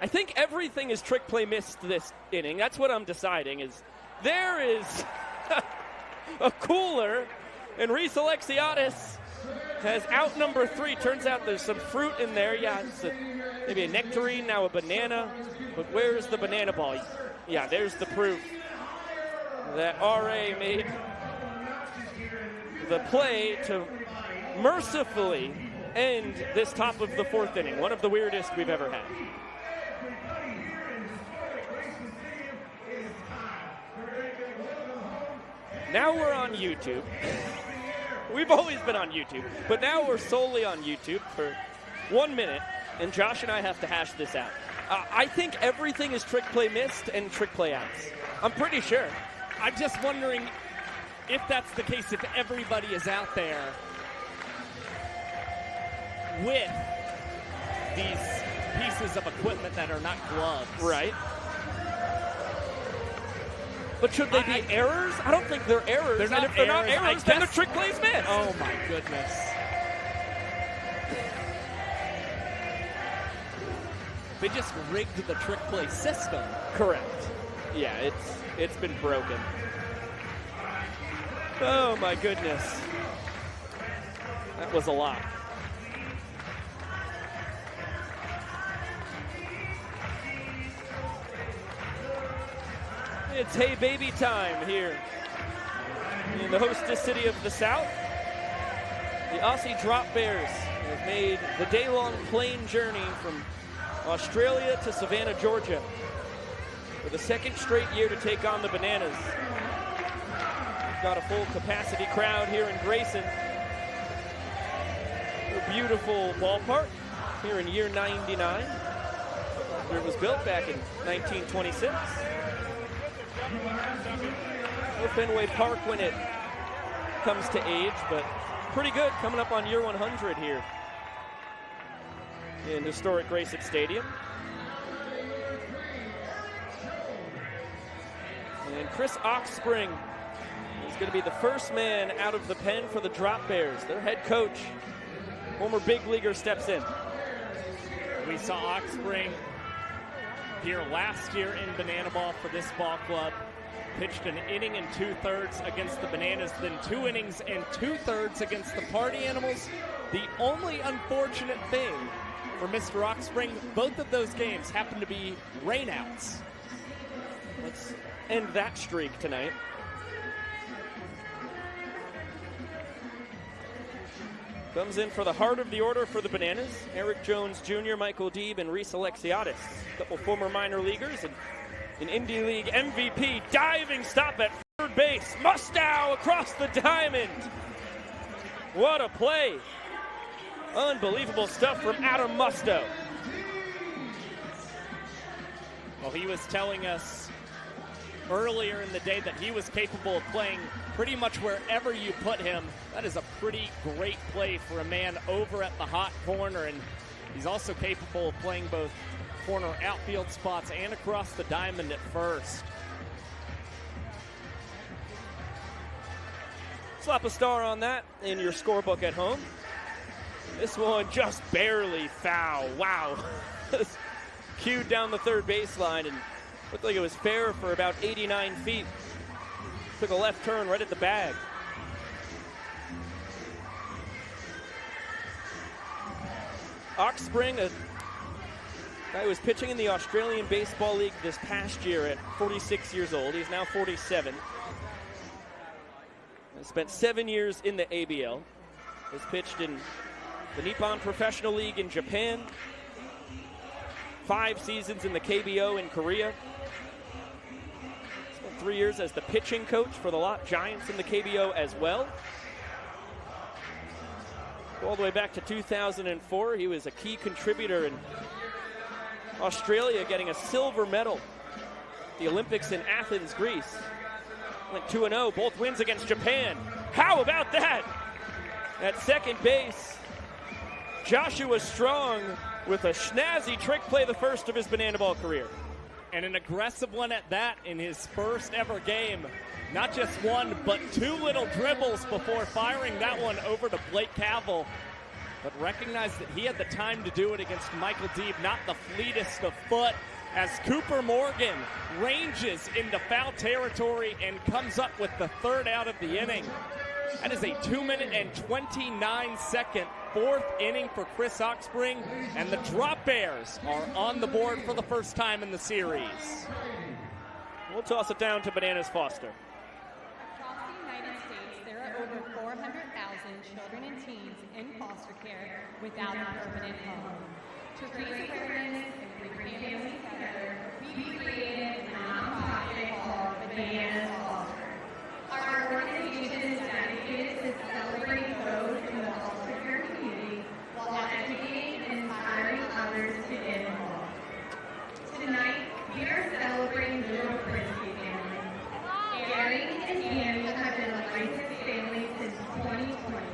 I think everything is trick play missed this inning. That's what I'm deciding. Is there is a cooler, and Reese Alexiadis has out number 3. Turns out there's some fruit in there. Yeah, it's maybe a nectarine, now a banana. But where's the banana ball? Yeah, there's the proof that RA made the play to mercifully end this top of the 4th inning. One of the weirdest we've ever had. Now we're on YouTube. We've always been on YouTube, but now we're solely on YouTube for 1 minute, and Josh and I have to hash this out. I think everything is trick play missed and trick play outs. I'm pretty sure. I'm just wondering if that's the case, if everybody is out there with these pieces of equipment that are not gloves. Right. But should they be errors? I don't think they're errors. They're not and if they're not errors, then the trick play's missed. Oh, my goodness. They just rigged the trick play system. Correct. Yeah, it's been broken. Oh, my goodness. That was a lot. It's Hey Baby time here in the hostess city of the South. The Aussie Drop Bears have made the day-long plane journey from Australia to Savannah, Georgia for the 2nd straight year to take on the Bananas. We've got a full capacity crowd here in Grayson. A beautiful ballpark here in year 99. Where it was built back in 1926. No Fenway Park when it comes to age, but pretty good coming up on year 100 here in historic Grayson Stadium. And Chris Oxspring is going to be the first man out of the pen for the Drop Bears. Their head coach, former big leaguer, steps in. We saw Oxspring here last year in Banana Ball for this ball club. Pitched an inning and 2/3 against the Bananas, then 2 innings and 2/3 against the Party Animals. The only unfortunate thing for Mr. Oxspring, both of those games happen to be rainouts. Let's end that streak tonight. Comes in for the heart of the order for the Bananas. Eric Jones Jr., Michael Deeb, and Reese Alexiadis. A couple former minor leaguers and an Indie League MVP. Diving stop at 3rd base. Mustow across the diamond. What a play. Unbelievable stuff from Adam Mustow. Well, he was telling us earlier in the day that he was capable of playing pretty much wherever you put him. That is a pretty great play for a man over at the hot corner, and he's also capable of playing both corner outfield spots and across the diamond at first. Slap a star on that in your scorebook at home. This one just barely foul. Wow. Cued down the 3rd baseline and looked like it was fair for about 89 feet. Took a left turn right at the bag. Oxspring, a guy who was pitching in the Australian Baseball League this past year at 46 years old. He's now 47. Has spent 7 years in the ABL. Has pitched in the Nippon Professional League in Japan. 5 seasons in the KBO in Korea. Spent 3 years as the pitching coach for the Lot Giants in the KBO as well. All the way back to 2004, he was a key contributor in Australia, getting a silver medal at the Olympics in Athens, Greece. Went 2-0, both wins against Japan. How about that? At 2nd base, Joshua Strong with a snazzy trick play, the first of his Banana Ball career. And an aggressive one at that in his first ever game. Not just one, but 2 little dribbles before firing that one over to Blake Cavill. But recognized that he had the time to do it against Michael Deeb, not the fleetest of foot, as Cooper Morgan ranges into foul territory and comes up with the 3rd out of the inning. That is a 2-minute and 29-second 4th inning for Chris Oxspring, and the Drop Bears are on the board for the first time in the series. We'll toss it down to Bananas Foster. Across the United States, there are over 400,000 children and teens in foster care without a permanent home. To raise awareness and bring families together, we created a nonprofit called Bananas Foster. Our organization is dedicated to celebrating those in the foster care community while educating and inspiring others to get involved. Tonight, we are celebrating Little Frisbee family. Gary and Annie have been a licensed family since 2020.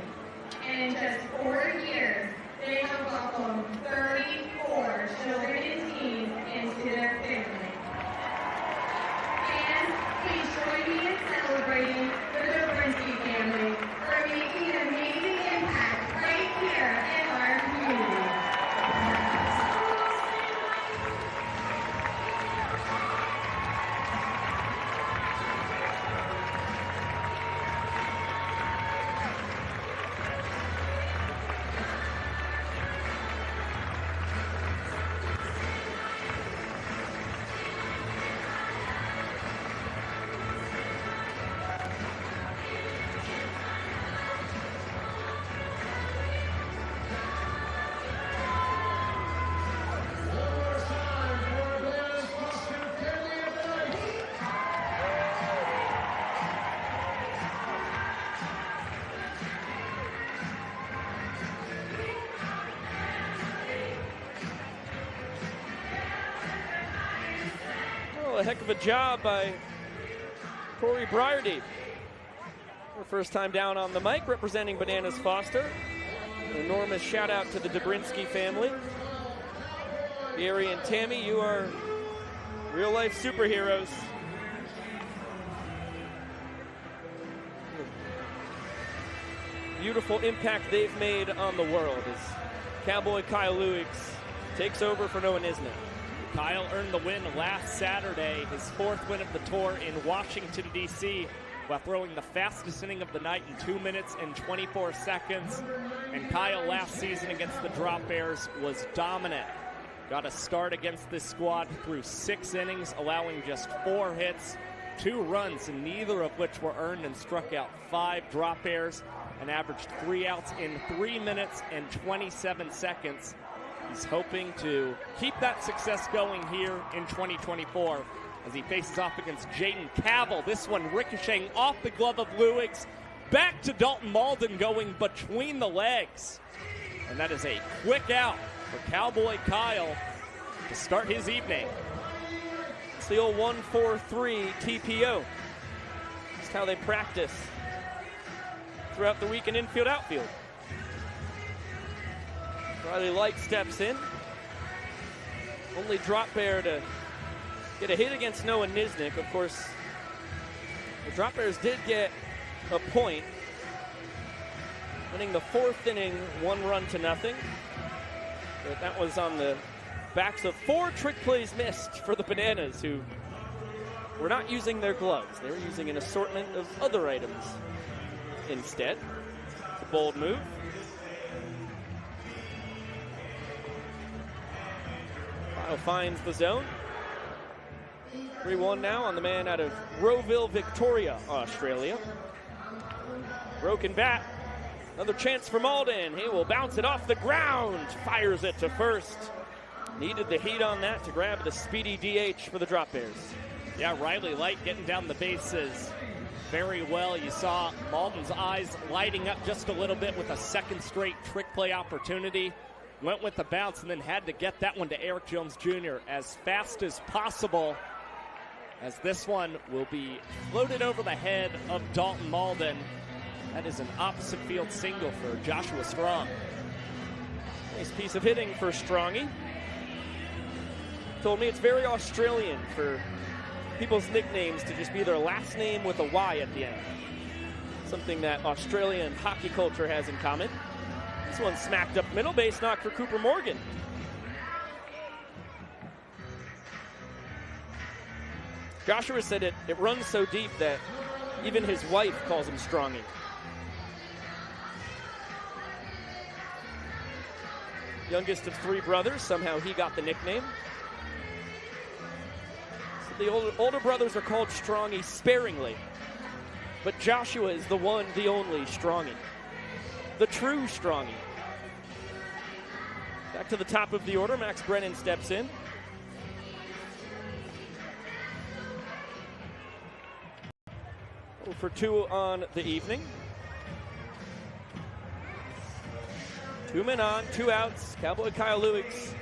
And in just 4 years, they have welcomed 34 children and teens into their family. And please join me in celebrating the Frisbee family for making an amazing impact right here in our community. A heck of a job by Corey Briardy. Her first time down on the mic representing Bananas Foster. An enormous shout out to the Dobrinsky family. Gary and Tammy, you are real life superheroes. Beautiful impact they've made on the world as Cowboy Kyle Lewis takes over for Noah Nisnet. Kyle earned the win last Saturday, his 4th win of the tour in Washington, D.C., while throwing the fastest inning of the night in 2 minutes and 24 seconds. And Kyle last season against the Drop Bears was dominant. Got a start against this squad through 6 innings, allowing just 4 hits, 2 runs, and neither of which were earned, and struck out 5 Drop Bears and averaged 3 outs in 3 minutes and 27 seconds. He's hoping to keep that success going here in 2024 as he faces off against Jaden Cavill. This one ricocheting off the glove of Lewis, back to Dalton Malden going between the legs. And that is a quick out for Cowboy Kyle to start his evening. It's the old 1-4-3 TPO. That's how they practice throughout the week in infield, outfield. Riley Light steps in. Only Drop Bear to get a hit against Noah Nisnik. Of course, the Drop Bears did get a point, winning the 4th inning 1-0. But that was on the backs of 4 trick plays missed for the Bananas, who were not using their gloves. They were using an assortment of other items instead. It's a bold move. Finds the zone. 3-1 now on the man out of Rowville, Victoria, Australia. Broken bat. Another chance for Malden. He will bounce it off the ground. Fires it to first. Needed the heat on that to grab the speedy DH for the Drop Bears. Yeah, Riley Light getting down the bases very well. You saw Malden's eyes lighting up just a little bit with a 2nd straight trick play opportunity. Went with the bounce and then had to get that one to Eric Jones Jr. as fast as possible, as this one will be floated over the head of Dalton Malden. That is an opposite field single for Joshua Strong. Nice piece of hitting for Strongy. told me it's very Australian for people's nicknames to just be their last name with a Y at the end. Something that Australian hockey culture has in common. This one smacked up middle, base knock for Cooper Morgan. Joshua said it runs so deep that even his wife calls him Strongy. Youngest of 3 brothers, somehow he got the nickname. So the older brothers are called Strongy sparingly, but Joshua is the one, the only Strongy. The true Strongy. Back to the top of the order, Max Brennan steps in. For 2 on the evening. 2 men on, 2 outs. Cowboy Kyle Lewis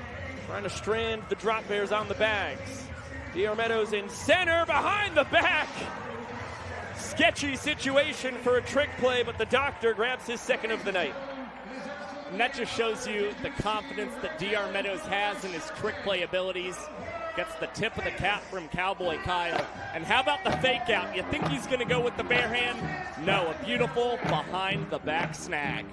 trying to strand the Drop Bears on the bags. DR Meadows in center, behind the back. Sketchy situation for a trick play, but the doctor grabs his second of the night. And that just shows you the confidence that DR Meadows has in his trick play abilities. Gets the tip of the cap from Cowboy Kyle. And how about the fake out? You think he's going to go with the bare hand? No, a beautiful behind the back snag.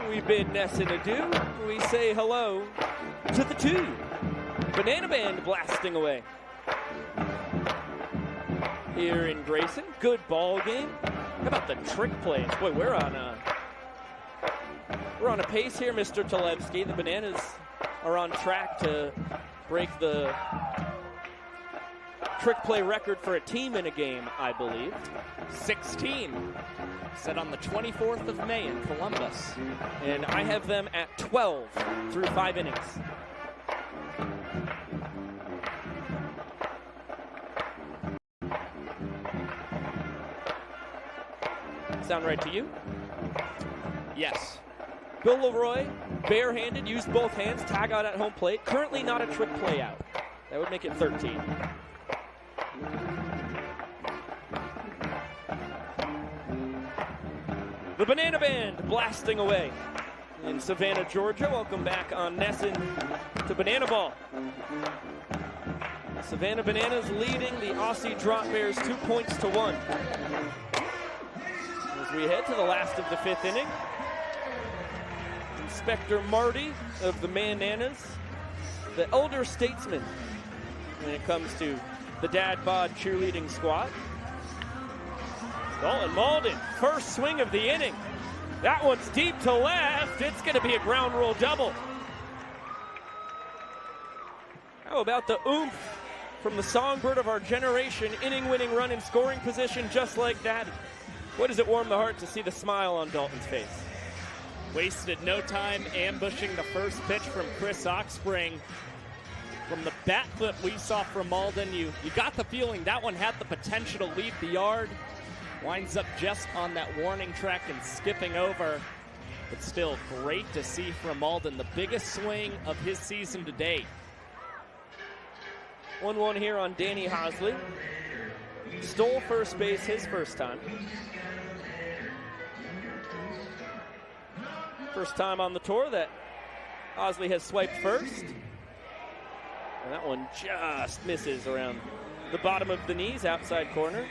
We bid NESN adieu. We say hello to the 2. Banana Band blasting away. Here in Grayson, good ball game. How about the trick plays? Boy, we're on a pace here, Mr. Talevsky. The Bananas are on track to break the trick play record for a team in a game, I believe. 16, set on the 24th of May in Columbus. And I have them at 12 through 5 innings. Sound right to you? Yes. Bill Leroy, barehanded, used both hands, tag out at home plate. Currently not a trick play out. That would make it 13. The Banana Band blasting away in Savannah, Georgia. Welcome back on NESN to Banana Ball. Savannah Bananas leading the Aussie Drop Bears 2-1. As we head to the last of the 5th inning, Inspector Marty of the Bananas, the elder statesman when it comes to the dad bod cheerleading squad. Dalton Malden, first swing of the inning. That one's deep to left. It's going to be a ground rule double. How about the oomph from the songbird of our generation, inning-winning run in scoring position just like that? What does it warm the heart to see the smile on Dalton's face? Wasted no time ambushing the first pitch from Chris Oxspring. From the bat flip we saw from Malden, you got the feeling that one had the potential to leave the yard. Winds up just on that warning track and skipping over. But still great to see from Malden, the biggest swing of his season to date. 1-1 here on Danny Hosley. Stole first base his first time. First time on the tour that Hosley has swiped first. And that one just misses around the bottom of the knees, outside corner.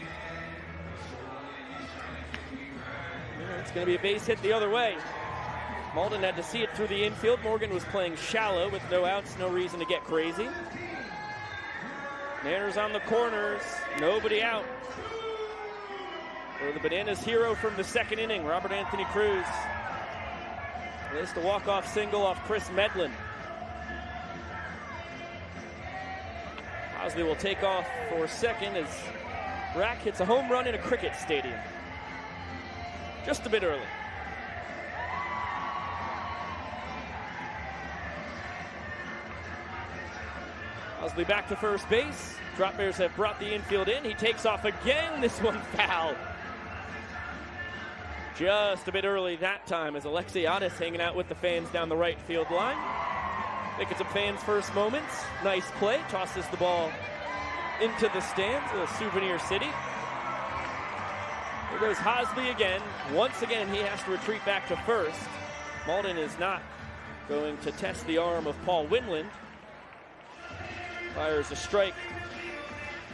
It's going to be a base hit the other way. Malden had to see it through the infield. Morgan was playing shallow with no outs, no reason to get crazy. Manners on the corners, nobody out. For the Bananas hero from the 2nd inning, Robert Anthony Cruz. Missed a walk-off single off Chris Medlin. Hosley will take off for second as Brack hits a home run in a cricket stadium. Just a bit early. Hosley back to first base. Drop Bears have brought the infield in. He takes off again. This one foul. Just a bit early that time as Alexiadis hanging out with the fans down the right field line. Making some fans' first moments. Nice play. Tosses the ball into the stands. A Souvenir City. Here goes Hosley again. Once again, he has to retreat back to first. Malden is not going to test the arm of Paul Winland. Fires a strike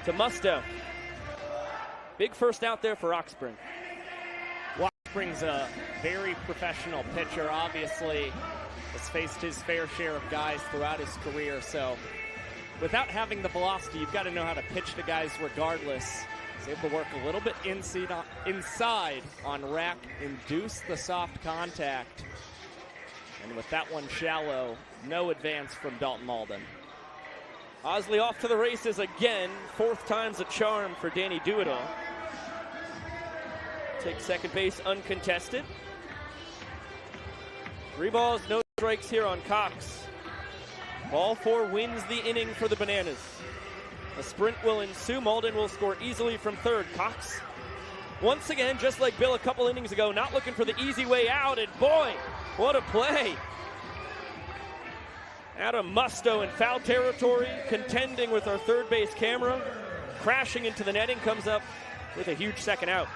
to Musto. Big first out there for Oxspring. Oxspring's a very professional pitcher. Obviously, has faced his fair share of guys throughout his career. So without having the velocity, you've got to know how to pitch to guys regardless. He's able to work a little bit inside on rack, induce the soft contact. And with that one shallow, no advance from Dalton Malden. Osley off to the races again. Fourth time's a charm for Danny Do-It-All. Takes second base uncontested. 3 balls, no strikes here on Cox. Ball 4 wins the inning for the Bananas. A sprint will ensue. Malden will score easily from third. Cox, once again, just like Bill a couple innings ago, not looking for the easy way out, and boy, what a play. Adam Musto in foul territory, contending with our third base camera, crashing into the netting, comes up with a huge second out.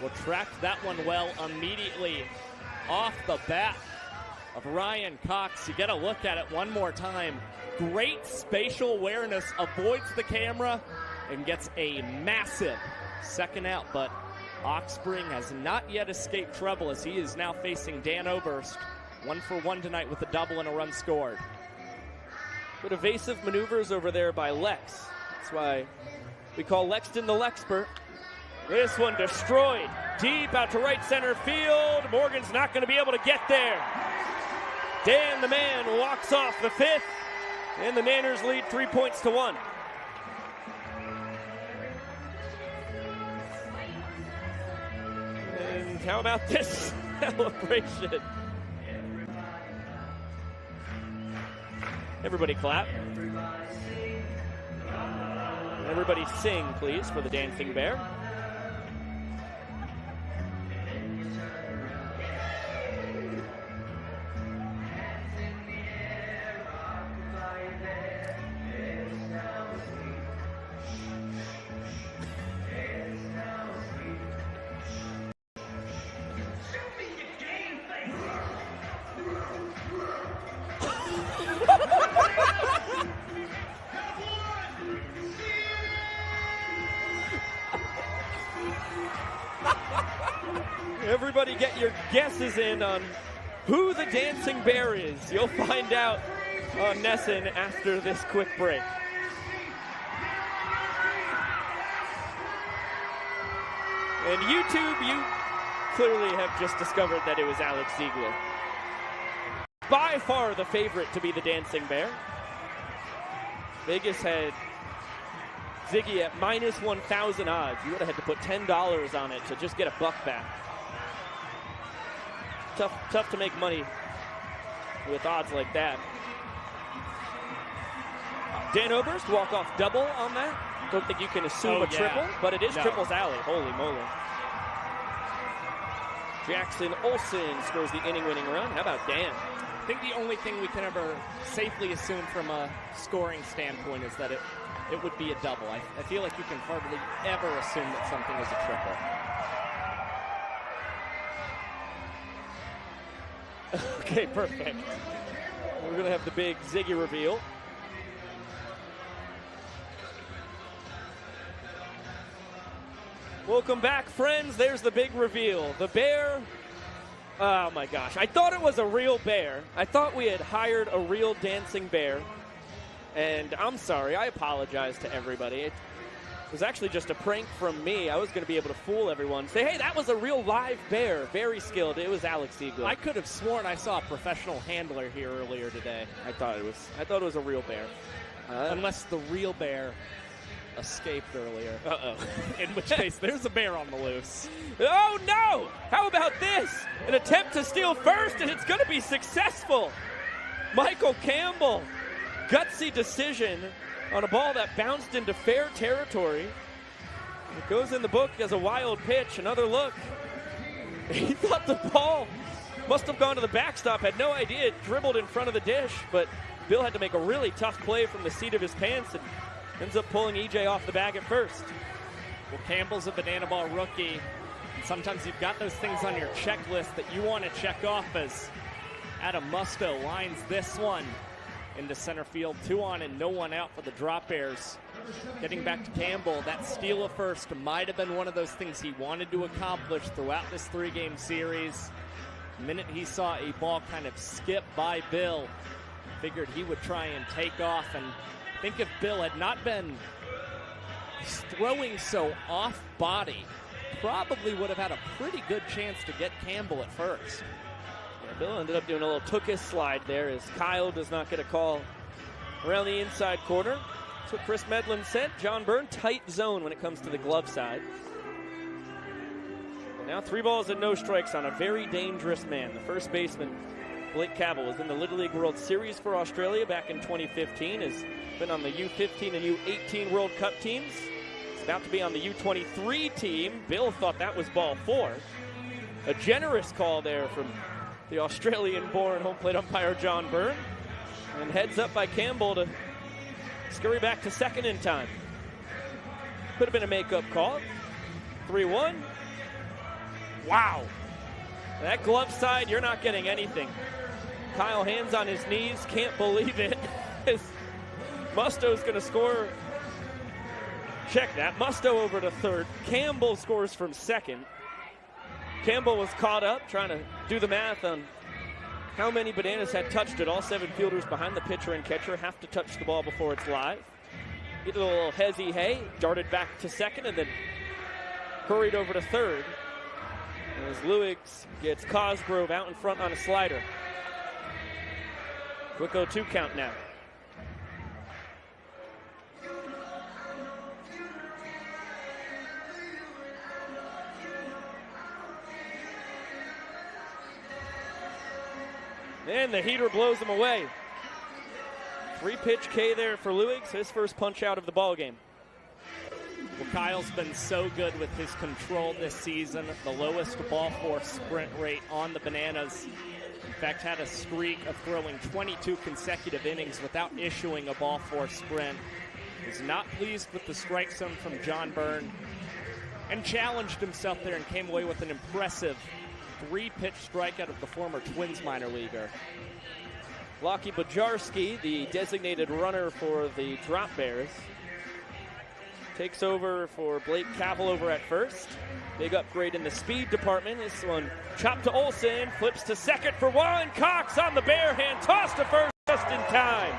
We'll track that one well immediately off the bat of Ryan Cox. You get a look at it one more time. Great spatial awareness, avoids the camera, and gets a massive second out. But Oxspring has not yet escaped trouble as he is now facing Dan Oberst. 1 for 1 tonight with a double and a run scored. Good evasive maneuvers over there by Lex. That's why we call Lexton the Lexpert. This one destroyed. Deep out to right center field. Morgan's not going to be able to get there. Dan the Man walks off the 5th. And the Nanners lead 3-1. And how about this celebration? Everybody clap. Everybody sing, please, for the Dancing Bear. Everybody get your guesses in on who the Dancing Bear is. You'll find out on NESN after this quick break. And YouTube, you clearly have just discovered that it was Alex Ziegler. By far the favorite to be the Dancing Bear. Vegas had Ziggy at minus 1,000 odds. You would have had to put $10 on it to just get a buck back. Tough to make money with odds like that. Dan Oberst, walk-off double on that. Don't think you can assume a triple, but it is triples alley. Holy moly. Jackson Olsen scores the inning-winning run. How about Dan? I think the only thing we can ever safely assume from a scoring standpoint is that it would be a double. I feel like you can hardly ever assume that something is a triple. Okay, perfect. We're going to have the big Ziggy reveal. Welcome back, friends. There's the big reveal. The bear. Oh, my gosh. I thought it was a real bear. I thought we had hired a real dancing bear. And I'm sorry. I apologize to everybody. It was actually just a prank from me. I was going to be able to fool everyone. Say, hey, that was a real live bear. Very skilled. It was Alex Ziegler. I could have sworn I saw a professional handler here earlier today. I thought it was a real bear. Unless the real bear escaped earlier. Uh-oh. In which case, there's a bear on the loose. Oh, no! How about this? An attempt to steal first, and it's going to be successful. Michael Campbell, gutsy decision on a ball that bounced into fair territory. It goes in the book as a wild pitch. Another look. He thought the ball must have gone to the backstop. Had no idea it dribbled in front of the dish, but Bill had to make a really tough play from the seat of his pants and ends up pulling EJ off the bag at first. Well, Campbell's a banana ball rookie. And sometimes you've got those things on your checklist that you want to check off as Adam Musto lines this one into center field. 2 on and no one out for the Drop Bears. Getting back to Campbell, that steal of first might have been one of those things he wanted to accomplish throughout this 3-game series. The minute he saw a ball kind of skip by Bill, figured he would try and take off. And I think if Bill had not been throwing so off body, probably would have had a pretty good chance to get Campbell at first. Yeah, Bill ended up doing a little took-his slide there as Kyle does not get a call around the inside corner. That's what Chris Medlin said. John Byrne, tight zone when it comes to the glove side. Now 3 balls and no strikes on a very dangerous man. The first baseman, Blake Cabell, was in the Little League World Series for Australia back in 2015. Has been on the U15 and U18 World Cup teams. He's about to be on the U23 team. Bill thought that was ball 4. A generous call there from the Australian-born home plate umpire John Byrne. And heads up by Campbell to scurry back to second in time. Could have been a makeup call. 3-1. Wow. That glove side, you're not getting anything. Kyle, hands on his knees, can't believe it. Musto's going to score. Check that. Musto over to third. Campbell scores from second. Campbell was caught up trying to do the math on how many Bananas had touched it. All 7 fielders behind the pitcher and catcher have to touch the ball before it's live. He did a little hezzy hey, darted back to second, and then hurried over to third. As Lewis gets Cosgrove out in front on a slider. Quick 0-2 count now. And the heater blows him away. 3-pitch K there for Lewis, his first punch out of the ball game. Well, Kyle's been so good with his control this season. The lowest ball 4 sprint rate on the Bananas. In fact, had a streak of throwing 22 consecutive innings without issuing a ball 4 sprint. Was not pleased with the strike zone from John Byrne and challenged himself there and came away with an impressive 3-pitch strikeout of the former Twins minor leaguer. Lockie Bajarski, the designated runner for the Drop Bears, takes over for Blake Cabell over at first. Big upgrade in the speed department. This one chopped to Olsen, flips to second for Ryan Cox on the bare hand, tossed to first just in time.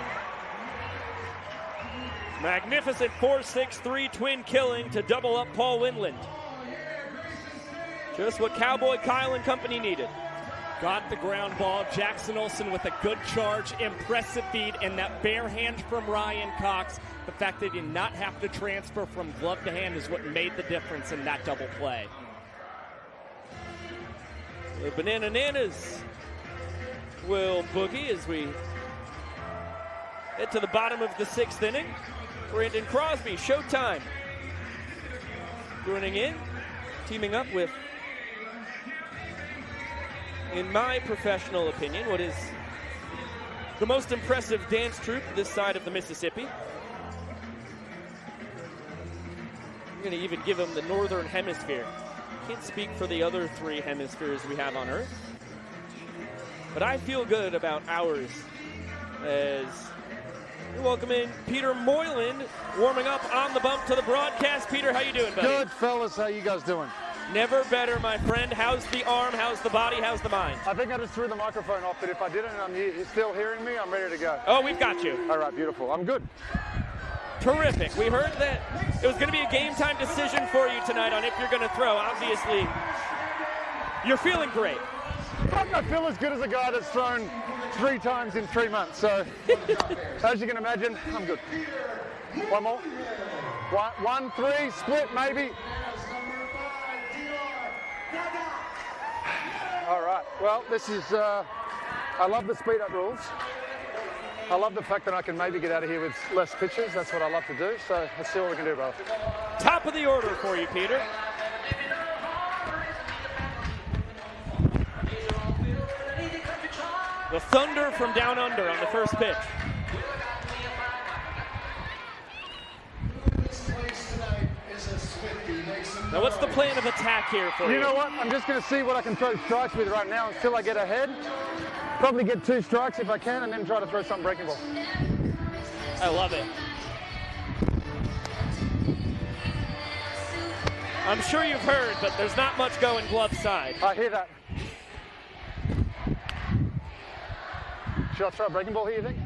Magnificent 4-6-3 twin killing to double up Paul Windland. Just what Cowboy Kyle and company needed. Got the ground ball. Jackson Olsen with a good charge, impressive feed, and that bare hand from Ryan Cox. The fact they did not have to transfer from glove to hand is what made the difference in that double play. The Bananas will boogie as we head to the bottom of the 6th inning. Brandon Crosby, showtime. Running in, teaming up with, in my professional opinion, what is the most impressive dance troupe this side of the Mississippi. I'm going to even give them the Northern Hemisphere. Can't speak for the other 3 hemispheres we have on Earth. But I feel good about ours as we welcome in Peter Moylan, warming up on the bump to the broadcast. Peter, how you doing, buddy? Good, fellas. How you guys doing? Never better, my friend. How's the arm? How's the body? How's the mind? I think I just threw the microphone off, but if I didn't and you're still hearing me, I'm ready to go. Oh, we've got you. All right, beautiful. I'm good. Terrific. We heard that it was going to be a game-time decision for you tonight on if you're going to throw. Obviously, you're feeling great. I feel as good as a guy that's thrown 3 times in 3 months. So, as you can imagine, I'm good. One more. 1, 3, split maybe. All right. Well, this is, I love the speed-up rules. I love the fact that I can maybe get out of here with less pitches. That's what I love to do. So let's see what we can do, brother. Top of the order for you, Peter. The Thunder from down under on the first pitch. This place tonight is a Swiftie Now, what's the plan of attack here for you? You know what? I'm just going to see what I can throw strikes with right now until I get ahead. Probably get 2 strikes if I can, and then try to throw some breaking ball. I love it. I'm sure you've heard, but there's not much going glove side. I hear that. Should I throw a breaking ball here, you think?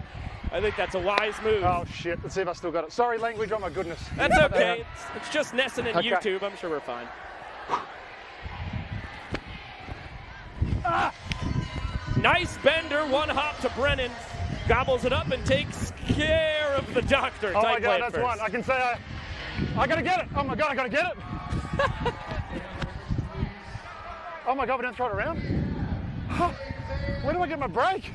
I think that's a wise move. Oh, shit. Let's see if I still got it. Sorry, language. Oh, my goodness. That's okay. It's just NESN and Okay. YouTube. I'm sure we're fine. Ah! Nice bender. One hop to Brennan. Gobbles it up and takes care of the doctor. Oh, Tight my play God. at That's first. one. I can say I got to get it. Oh, my God. I got to get it. Oh, my God. We don't throw it around? When do I get my break?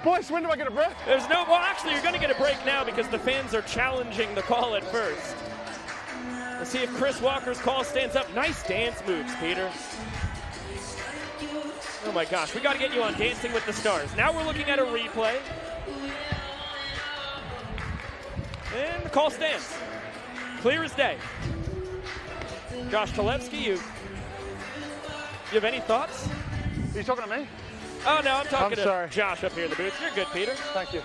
Boys, when do I get a break? There's no, well, actually, you're going to get a break now because the fans are challenging the call at first. Let's see if Chris Walker's call stands up. Nice dance moves, Peter. Oh my gosh, we got to get you on Dancing with the Stars. Now we're looking at a replay. And the call stands. Clear as day. Josh Talevsky, you have any thoughts? Are you talking to me? Oh, no, I'm talking sorry. to Josh up here in the booth. You're good, Peter. Thank you.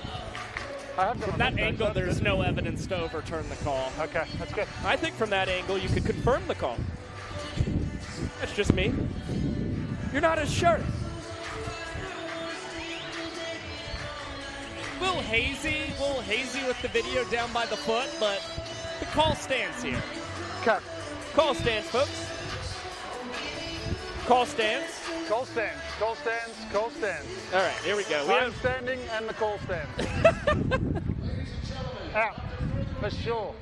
I have From that angle, there's no evidence to overturn the call. Okay, that's good. I think from that angle, you could confirm the call. That's just me. You're not as sure. A little hazy with the video down by the foot, but the call stands here. Okay. Call stands, folks. Call stands. Call stands, call stands, call stands. All right, here we go. We I'm have standing and the call stands. Out, for sure.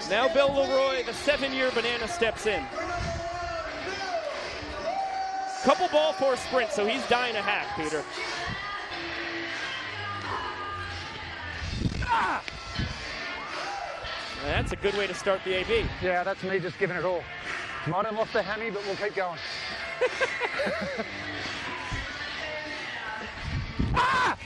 now Bill Leroy, the 7-year banana, steps in. Couple ball for a sprint, so he's dying a hack, Peter. Ah! That's a good way to start the AB. Yeah, that's me just giving it all. Might have lost the hammy, but we'll keep going. Ah!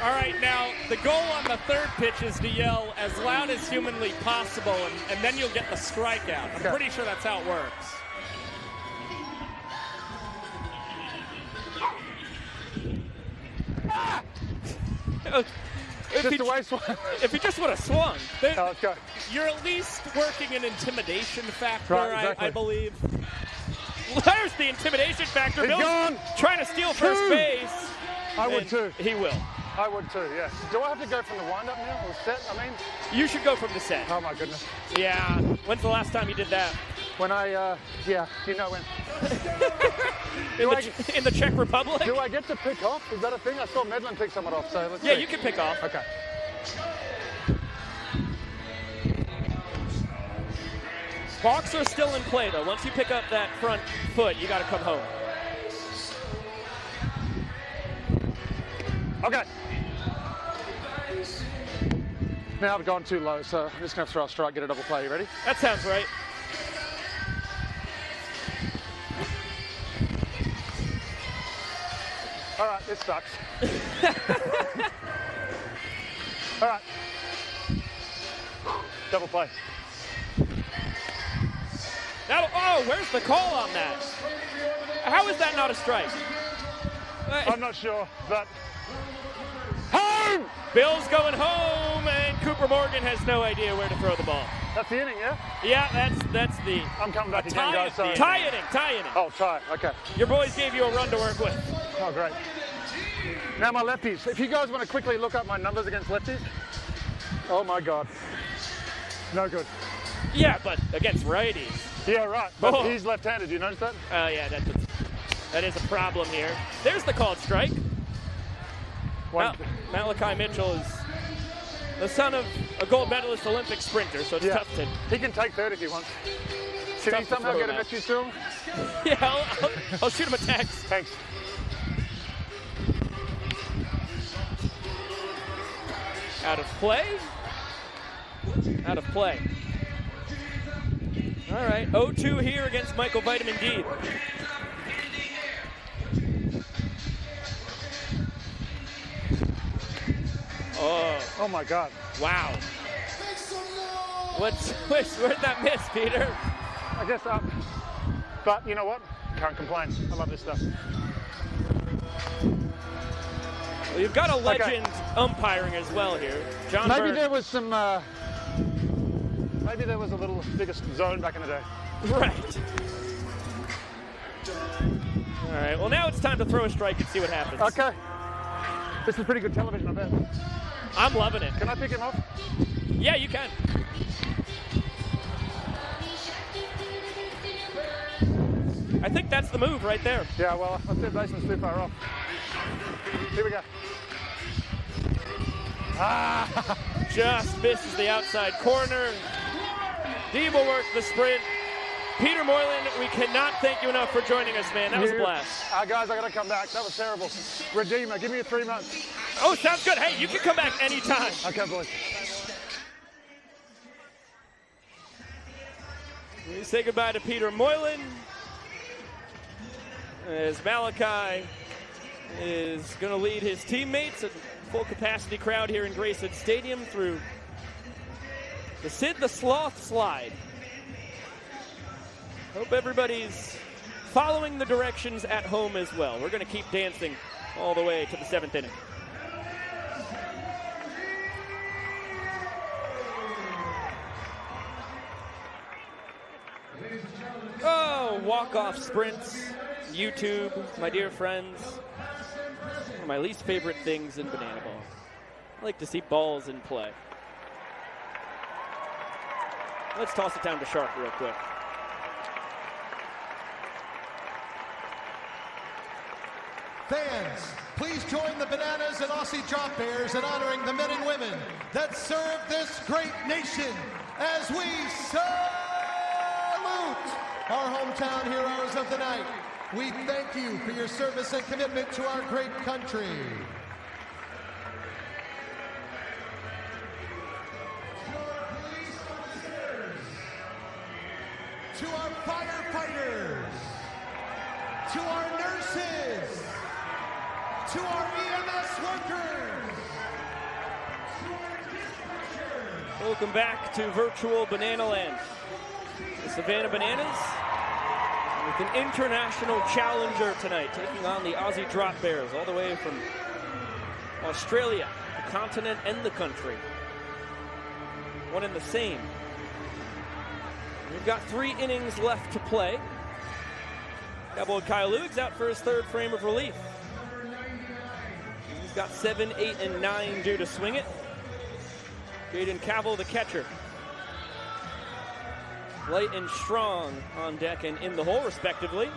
All right, now the goal on the third pitch is to yell as loud as humanly possible, and then you'll get the strikeout. I'm pretty sure that's how it works. Ah! Just a way swung. If he just would have swung. Oh, let's go. You're at least working an intimidation factor, Right, exactly. I believe. There's the intimidation factor. He's Bill's gone. trying to steal first base. I would and too. He will. I would too, yes. Do I have to go from the wind-up now, or set? I mean, You should go from the set. oh my goodness. Yeah. When's the last time you did that? When I, yeah, you know when. In the Czech Republic? Do I get to pick off? Is that a thing? I saw Medlin pick someone off, so let's Yeah, see. you can pick off. Okay. Hawks are still in play, though. Once you pick up that front foot, you got to come home. Okay. Now I've gone too low, so I'm just going to throw a strike, get a double play. You ready? That sounds right. All right, this sucks. All right. Double play. Oh, where's the call on that? How is that not a strike? I'm not sure, but home! Bill's going home, and Cooper Morgan has no idea where to throw the ball. That's the inning, yeah? Yeah, that's the I'm coming back again, tie guys. Sorry. inning. Oh, tie. Okay. Your boys gave you a run to work with. Oh, great. Now my lefties. If you guys want to quickly look up my numbers against lefties. Oh, my God. No good. Yeah, but against righties. Yeah, right. But Oh. he's left-handed. You notice that? Yeah, that is a problem here. There's the called strike. Malachi Mitchell is the son of a gold medalist Olympic sprinter, so it's tough to... He can take third if he wants. Can he somehow get a message to him? Yeah, I'll shoot him a text. Thanks. Out of play. Out of play. All right, 0-2 here against Michael Vitamin D. Oh my God. Wow. Where'd that miss, Peter? I guess up. But you know what? Can't complain. I love this stuff. Well, you've got a legend umpiring as well here. John Maybe Byrne. there was some, maybe there was a little bigger zone back in the day. Right. All right, well now it's time to throw a strike and see what happens. Okay. This is pretty good television, I bet. I'm loving it. Can I pick him off? Yeah, you can. I think that's the move right there. Yeah, well, I said basement's too far off. Here we go. Ah! Just misses the outside corner. Deeb will work the sprint. Peter Moylan, we cannot thank you enough for joining us, man. That was a blast. Guys, I got to come back. That was terrible. Redeemer, give me a 3 months. Oh, sounds good. Hey, you can come back anytime. Okay, boys. We say goodbye to Peter Moylan as Malachi is going to lead his teammates, a full capacity crowd here in Grayson Stadium, through the Sid the Sloth slide. Hope everybody's following the directions at home as well. We're going to keep dancing all the way to the 7th inning. Oh, walk-off sprints, YouTube, my dear friends. One of my least favorite things in banana ball. I like to see balls in play. Let's toss it down to Sharp real quick. Fans, please join the Bananas and Aussie Drop Bears in honoring the men and women that serve this great nation as we salute our hometown heroes of the night. We thank you for your service and commitment to our great country. To our firefighters, to our nurses, to our EMS workers, to our dispatchers. Welcome back to virtual Banana Land. The Savannah Bananas with an international challenger tonight, taking on the Aussie Drop Bears, all the way from Australia, the continent and the country. One and the same. We've got 3 innings left to play. Cowboy Kyle Lewig's out for his 3rd frame of relief. He's got 7, 8, and 9 due to swing it. Jaden Cavill, the catcher. Light and Strong on deck and in the hole, respectively.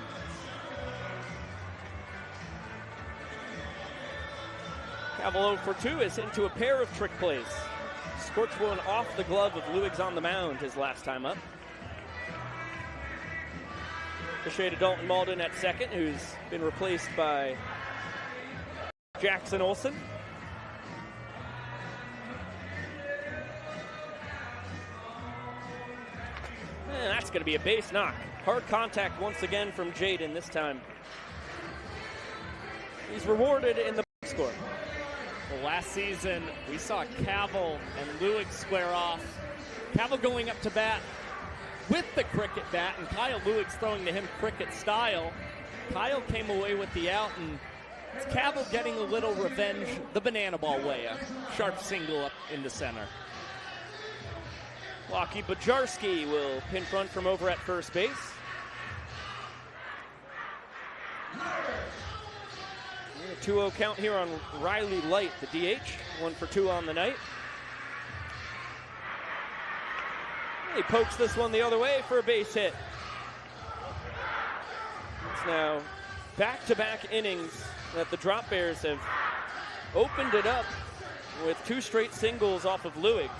Cavill 0 for 2 is into a pair of trick plays. Scorched one off the glove of Lewig's on the mound his last time up. The shade of Dalton Malden at second, who's been replaced by Jackson Olsen. And that's going to be a base knock. Hard contact once again from Jaden this time. He's rewarded in the score. Well, last season, we saw Cavill and Lewig square off. Cavill going up to bat with the cricket bat, and Kyle Lewig's throwing to him cricket style. Kyle came away with the out, and it's Cavill getting a little revenge the banana ball way. A sharp single up in the center. Lockie Bajarski will pin front from over at first base. A 2-0 count here on Riley Light, the DH. 1 for 2 on the night. He pokes this one the other way for a base hit. It's now back-to-back innings that the Drop Bears have opened it up with 2 straight singles off of Lewig's.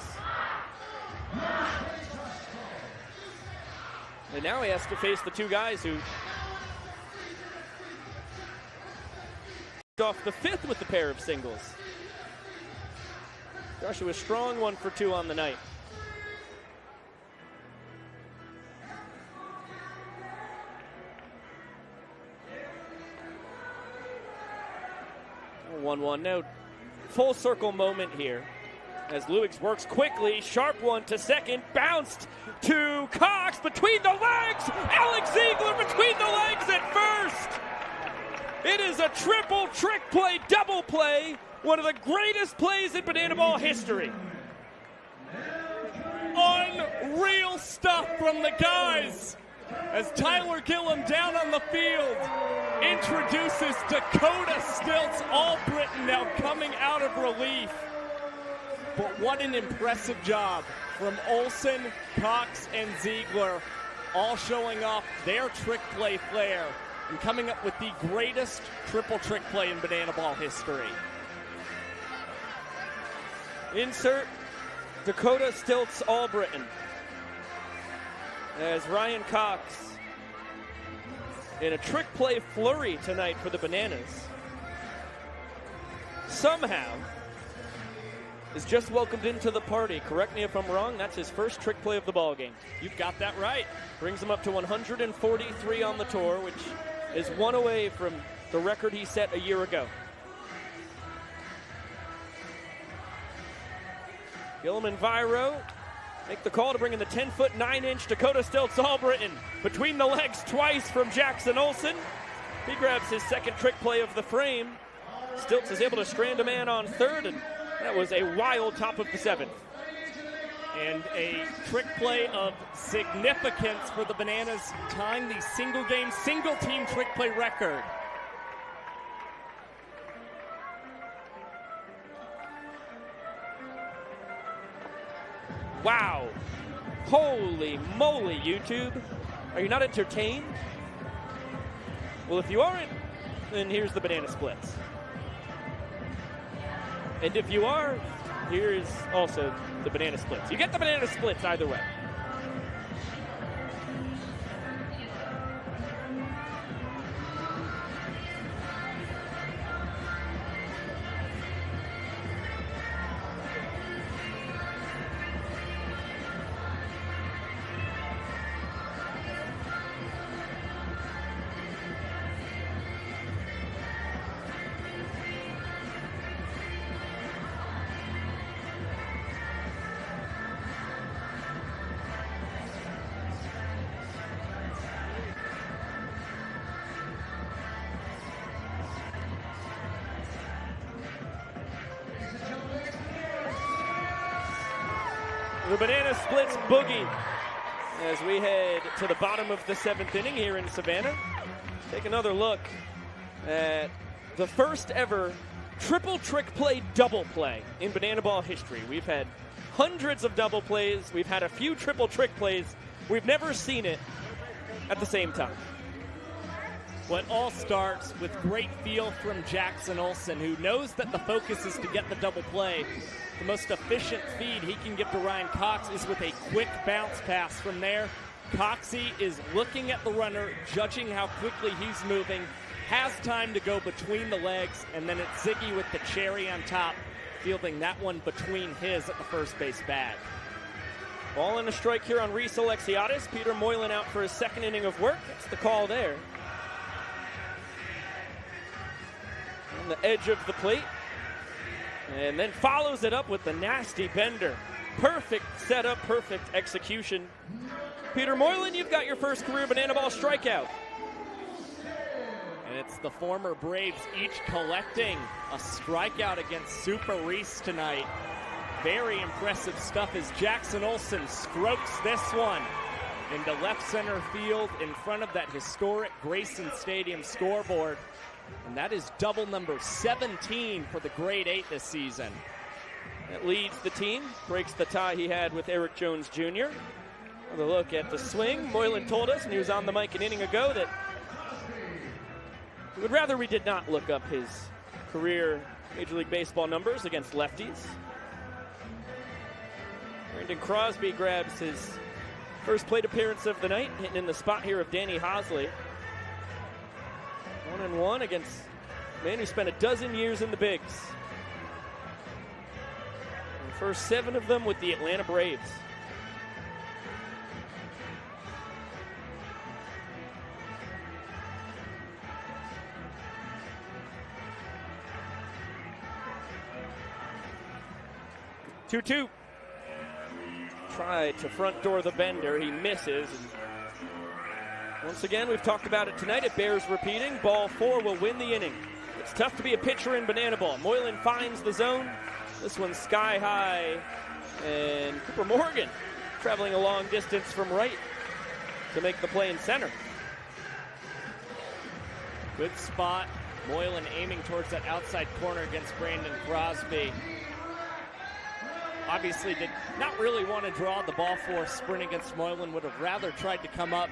And now he has to face the 2 guys who off the 5th with the pair of singles. Joshua Strong 1 for 2 on the night. Oh, 1-1. No full circle moment here as Luigs works quickly. Sharp one to second. Bounced to Cox between the legs. Alex Ziegler between the legs at first. It is a triple trick play, double play. One of the greatest plays in Banana Ball history. Unreal stuff from the guys as Tyler Gillum down on the field introduces Dakota Stilts Albritton now coming out of relief. But what an impressive job from Olsen, Cox, and Ziegler, all showing off their trick play flair and coming up with the greatest triple trick play in Banana Ball history. Insert Dakota Stilts Albritton as Ryan Cox in a trick play flurry tonight for the Bananas somehow is just welcomed into the party. Correct me if I'm wrong, that's his first trick play of the ball game. You've got that right. Brings him up to 143 on the tour, which is one away from the record he set a year ago. Gillum and Viro make the call to bring in the 10-foot 9-inch Dakota Stilts Albritton between the legs twice from Jackson Olsen. He grabs his second trick play of the frame. Stilts is able to strand a man on third, and that was a wild top of the seventh. And a trick play of significance for the Bananas, tying the single-game, single-team trick play record. Wow. Holy moly, YouTube. Are you not entertained? Well, if you aren't, then here's the banana splits. And if you are, here's also the banana splits. You get the banana splits either way. The banana splits boogie as we head to the bottom of the seventh inning here in Savannah. Take another look at the first ever triple trick play double play in Banana Ball history. We've had hundreds of double plays. We've had a few triple trick plays. We've never seen it at the same time. Well, it all starts with great feel from Jackson Olsen, who knows that the focus is to get the double play. The most efficient feed he can give to Ryan Cox is with a quick bounce pass from there. Coxie is looking at the runner, judging how quickly he's moving, has time to go between the legs, and then it's Ziggy with the cherry on top, fielding that one between his at the first base bag. Ball and a strike here on Reese Alexiadis. Peter Moylan out for his second inning of work. That's the call there. On the edge of the plate. And then follows it up with the nasty bender. Perfect setup, perfect execution. Peter Moylan, you've got your first career Banana Ball strikeout. And it's the former Braves each collecting a strikeout against Super Reese tonight. Very impressive stuff as Jackson Olsen strokes this one into left center field in front of that historic Grayson Stadium scoreboard. And that is double number 17 for the grade 8 this season. That leads the team, breaks the tie he had with Eric Jones Jr. Another look at the swing. Moylan told us, and he was on the mic an inning ago, that he would rather we did not look up his career Major League Baseball numbers against lefties. Brandon Crosby grabs his first plate appearance of the night, hitting in the spot here of Danny Hosley. 1-1 against a man who spent a dozen years in the bigs. And the first 7 of them with the Atlanta Braves. 2-2. Tried to front door the bender. He misses. And once again, we've talked about it tonight. It bears repeating. Ball 4 will win the inning. It's tough to be a pitcher in banana ball. Moylan finds the zone. This one's sky high. And Cooper Morgan traveling a long distance from right to make the play in center. Good spot. Moylan aiming towards that outside corner against Brandon Crosby. Obviously did not really want to draw the ball for a sprint against Moylan. Would have rather tried to come up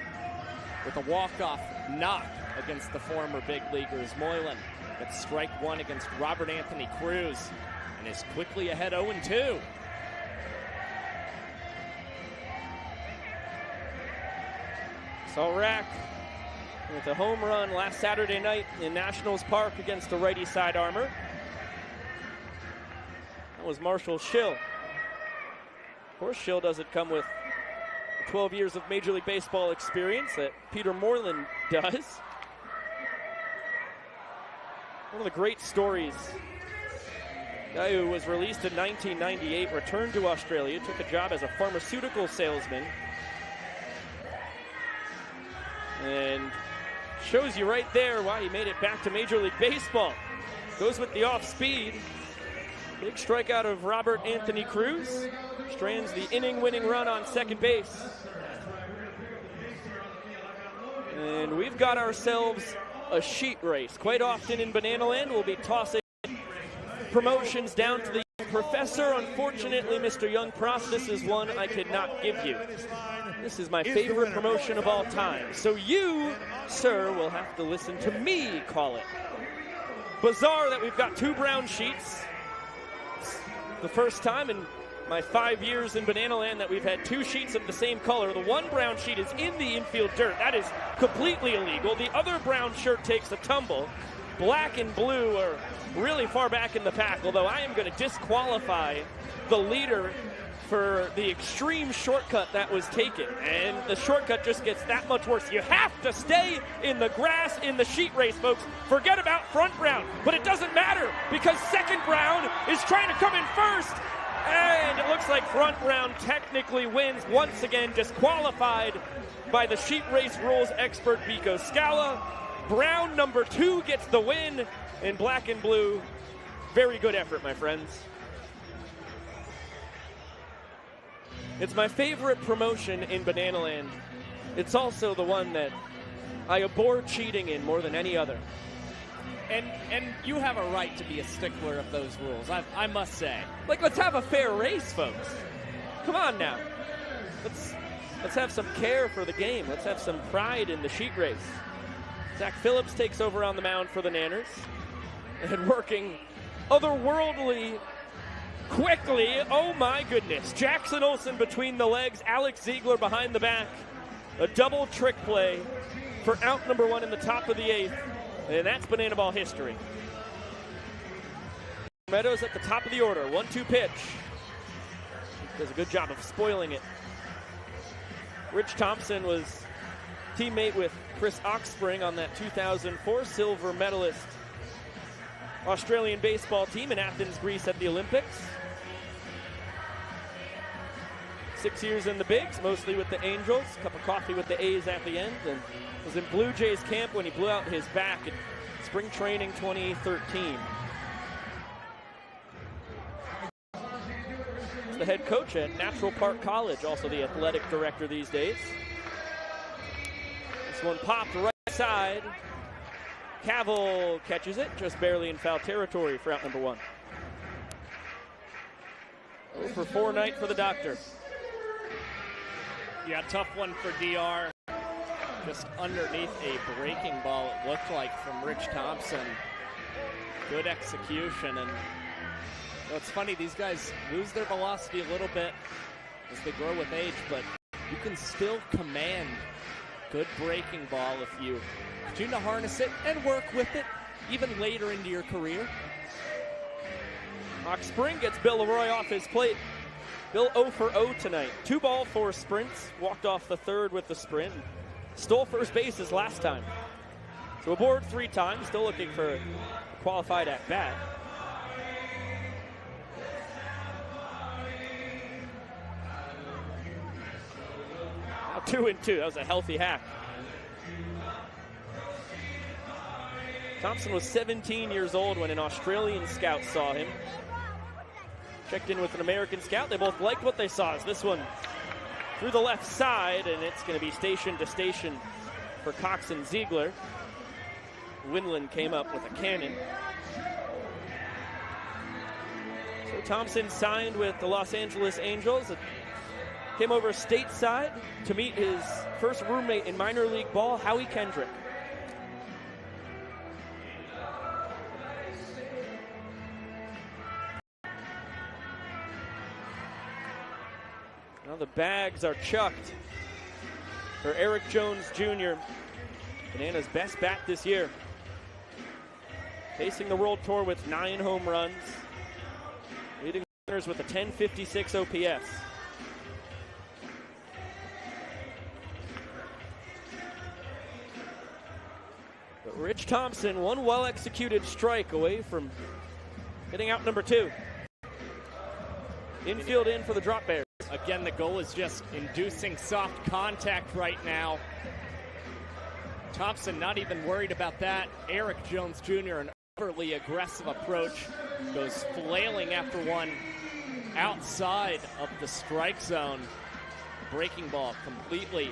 with a walk-off knock against the former big leaguers. Moylan gets strike 1 against Robert Anthony Cruz and is quickly ahead 0-2. Saul Rack with a home run last Saturday night in Nationals Park against the righty side armor. That was Marshall Schill. Of course, Schill doesn't come with 12 years of Major League Baseball experience that Peter Moreland does. One of the great stories. Guy who was released in 1998, returned to Australia, took a job as a pharmaceutical salesman, and shows you right there why he made it back to Major League Baseball. Goes with the off-speed. Big strikeout of Robert Anthony Cruz. Strands the inning-winning run on second base. And we've got ourselves a sheet race. Quite often in Banana Land, we'll be tossing promotions down to the professor. Unfortunately, Mr. Young Pross, this is one I could not give you. This is my favorite promotion of all time. So you, sir, will have to listen to me call it. Bizarre that we've got 2 brown sheets. It's the first time in my 5 years in Banana Land that we've had 2 sheets of the same color. The one brown sheet is in the infield dirt. That is completely illegal. The other brown shirt takes a tumble. Black and blue are really far back in the pack, although I am going to disqualify the leader for the extreme shortcut that was taken. And the shortcut just gets that much worse. You have to stay in the grass in the sheet race, folks. Forget about front brown. But it doesn't matter because second brown is trying to come in first. And it looks like front brown technically wins. Once again, disqualified by the sheet race rules expert Biko Scala. Brown number 2 gets the win. And black and blue, very good effort, my friends. It's my favorite promotion in Banana Land. It's also the one that I abhor cheating in more than any other. And you have a right to be a stickler of those rules, I must say. Like, let's have a fair race, folks. Come on now. Let's have some care for the game. Let's have some pride in the sheet race. Zach Phillips takes over on the mound for the Nanners. And working otherworldly quickly. Oh my goodness. Jackson Olsen between the legs. Alex Ziegler behind the back. A double trick play for out number 1 in the top of the 8th. And that's Banana Ball history. Meadows at the top of the order. 1-2 pitch. Does a good job of spoiling it. Rich Thompson was teammate with Chris Oxspring on that 2004 silver medalist Australian baseball team in Athens, Greece at the Olympics. 6 years in the bigs, mostly with the Angels. Cup of coffee with the A's at the end. And was in Blue Jays camp when he blew out his back at spring training 2013. He's the head coach at Natural Park College, also the athletic director these days. This one popped right side. Cavill catches it, just barely in foul territory for out number 1. 0 for 4 night for the doctor. Yeah, tough one for DR. Just underneath a breaking ball, it looked like, from Rich Thompson. Good execution. And it's funny, these guys lose their velocity a little bit as they grow with age, but you can still command good breaking ball if you continue to harness it and work with it even later into your career. Oxspring gets Bill Leroy off his plate. Bill 0 for 0 tonight. 2 ball, 4 sprints. Walked off the third with the sprint. Stole first base his last time. So aboard 3 times. Still looking for a qualified at bat. 2-2. That was a healthy hack. Thompson was 17 years old when an Australian scout saw him. Checked in with an American scout. They both liked what they saw. As this one through the left side, and it's going to be station to station for Cox and Ziegler. Winland came up with a cannon. So Thompson signed with the Los Angeles Angels. Came over stateside to meet his first roommate in minor league ball, Howie Kendrick. Now the bags are chucked for Eric Jones Jr., Bananas' best bat this year. Facing the World Tour with 9 home runs. Leading runners with a 1056 OPS. But Rich Thompson, one well-executed strike away from hitting out number 2. Infield in for the Drop Bears. Again, the goal is just inducing soft contact right now. Thompson not even worried about that. Eric Jones Jr., an overly aggressive approach, goes flailing after one outside of the strike zone. Breaking ball completely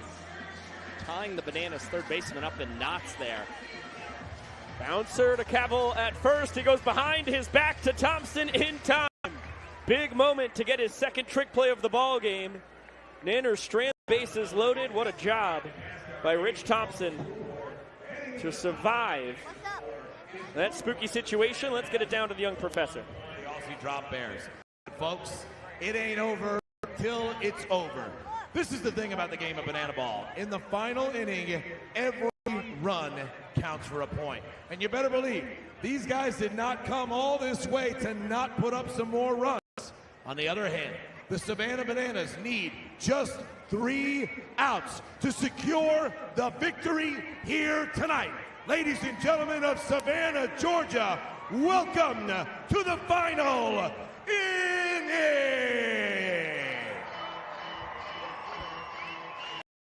tying the Bananas third baseman up in knots there. Bouncer to Cavill at first. He goes behind his back to Thompson in time. Big moment to get his second trick play of the ball game. Nanner strand bases loaded. What a job by Rich Thompson to survive that spooky situation. Let's get it down to the young professor. The Aussie Drop Bears. Folks, it ain't over till it's over. This is the thing about the game of banana ball. In the final inning, every run counts for a point. And you better believe, these guys did not come all this way to not put up some more runs. On the other hand, the Savannah Bananas need just 3 outs to secure the victory here tonight. Ladies and gentlemen of Savannah, Georgia, welcome to the final inning.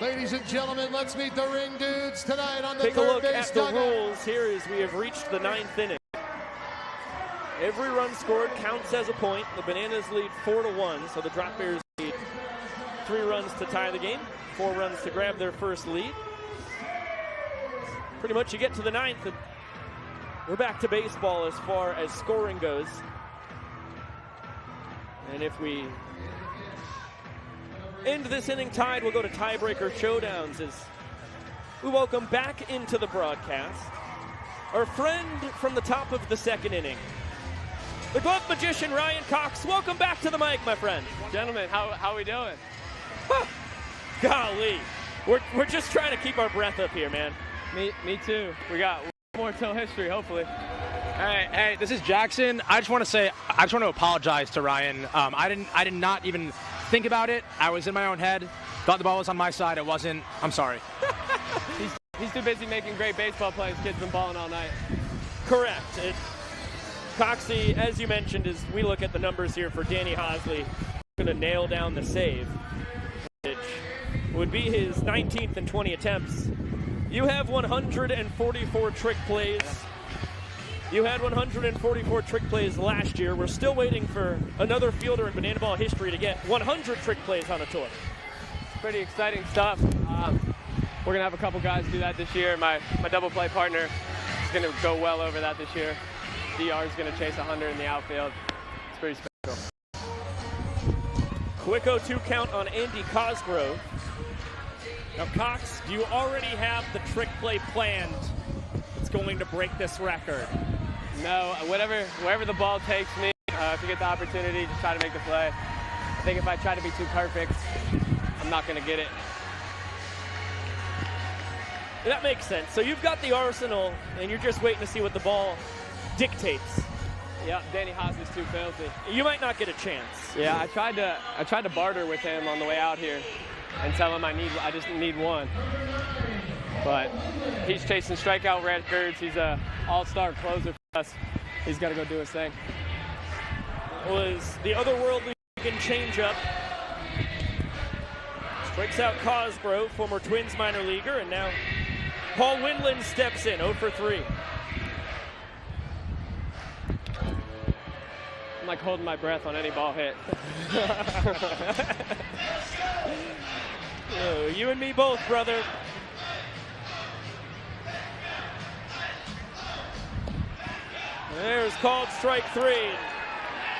Ladies and gentlemen, let's meet the ring dudes tonight on the Take a third look base at the dugout. rules here as we have reached the 9th inning. Every run scored counts as a point. The Bananas lead 4-1, so the Drop Bears need 3 runs to tie the game, 4 runs to grab their first lead. Pretty much you get to the 9th, and we're back to baseball as far as scoring goes. And if we end this inning tied, we'll go to tiebreaker showdowns as we welcome back into the broadcast our friend from the top of the 2nd inning, the glove magician Ryan Cox. Welcome back to the mic, my friend. Gentlemen, how we doing? Golly, we're just trying to keep our breath up here, man. Me too. We got more till history, hopefully. Hey, this is Jackson. I just want to apologize to Ryan. I did not even think about it. I was in my own head. Thought the ball was on my side. It wasn't. I'm sorry. He's too busy making great baseball plays. Kid's been balling all night. Correct. Coxie, as you mentioned, as we look at the numbers here for Danny Hosley, going to nail down the save, which would be his 19th and 20 attempts. You have 144 trick plays. You had 144 trick plays last year. We're still waiting for another fielder in banana ball history to get 100 trick plays on a tour. Pretty exciting stuff. We're going to have a couple guys do that this year. My double play partner is going to go well over that this year. DR is going to chase 100 in the outfield. It's pretty special. Quick 0-2 count on Andy Cosgrove. Now, Cox, do you already have the trick play planned that's going to break this record? No, wherever the ball takes me, if you get the opportunity, just try to make the play. I think if I try to be too perfect, I'm not going to get it. That makes sense. So you've got the arsenal, and you're just waiting to see what the ball dictates. Yeah, Danny Hosley's too filthy. You might not get a chance. Yeah, I tried to barter with him on the way out here and tell him I just need one. But he's chasing strikeout records. He's a all-star closer for us. He's got to go do his thing. Was the otherworldly changeup. Breaks out Cosgrove, former Twins minor leaguer, and now Paul Windland steps in, 0 for 3. I'm like holding my breath on any ball hit. Oh, you and me both, brother. There's called strike 3.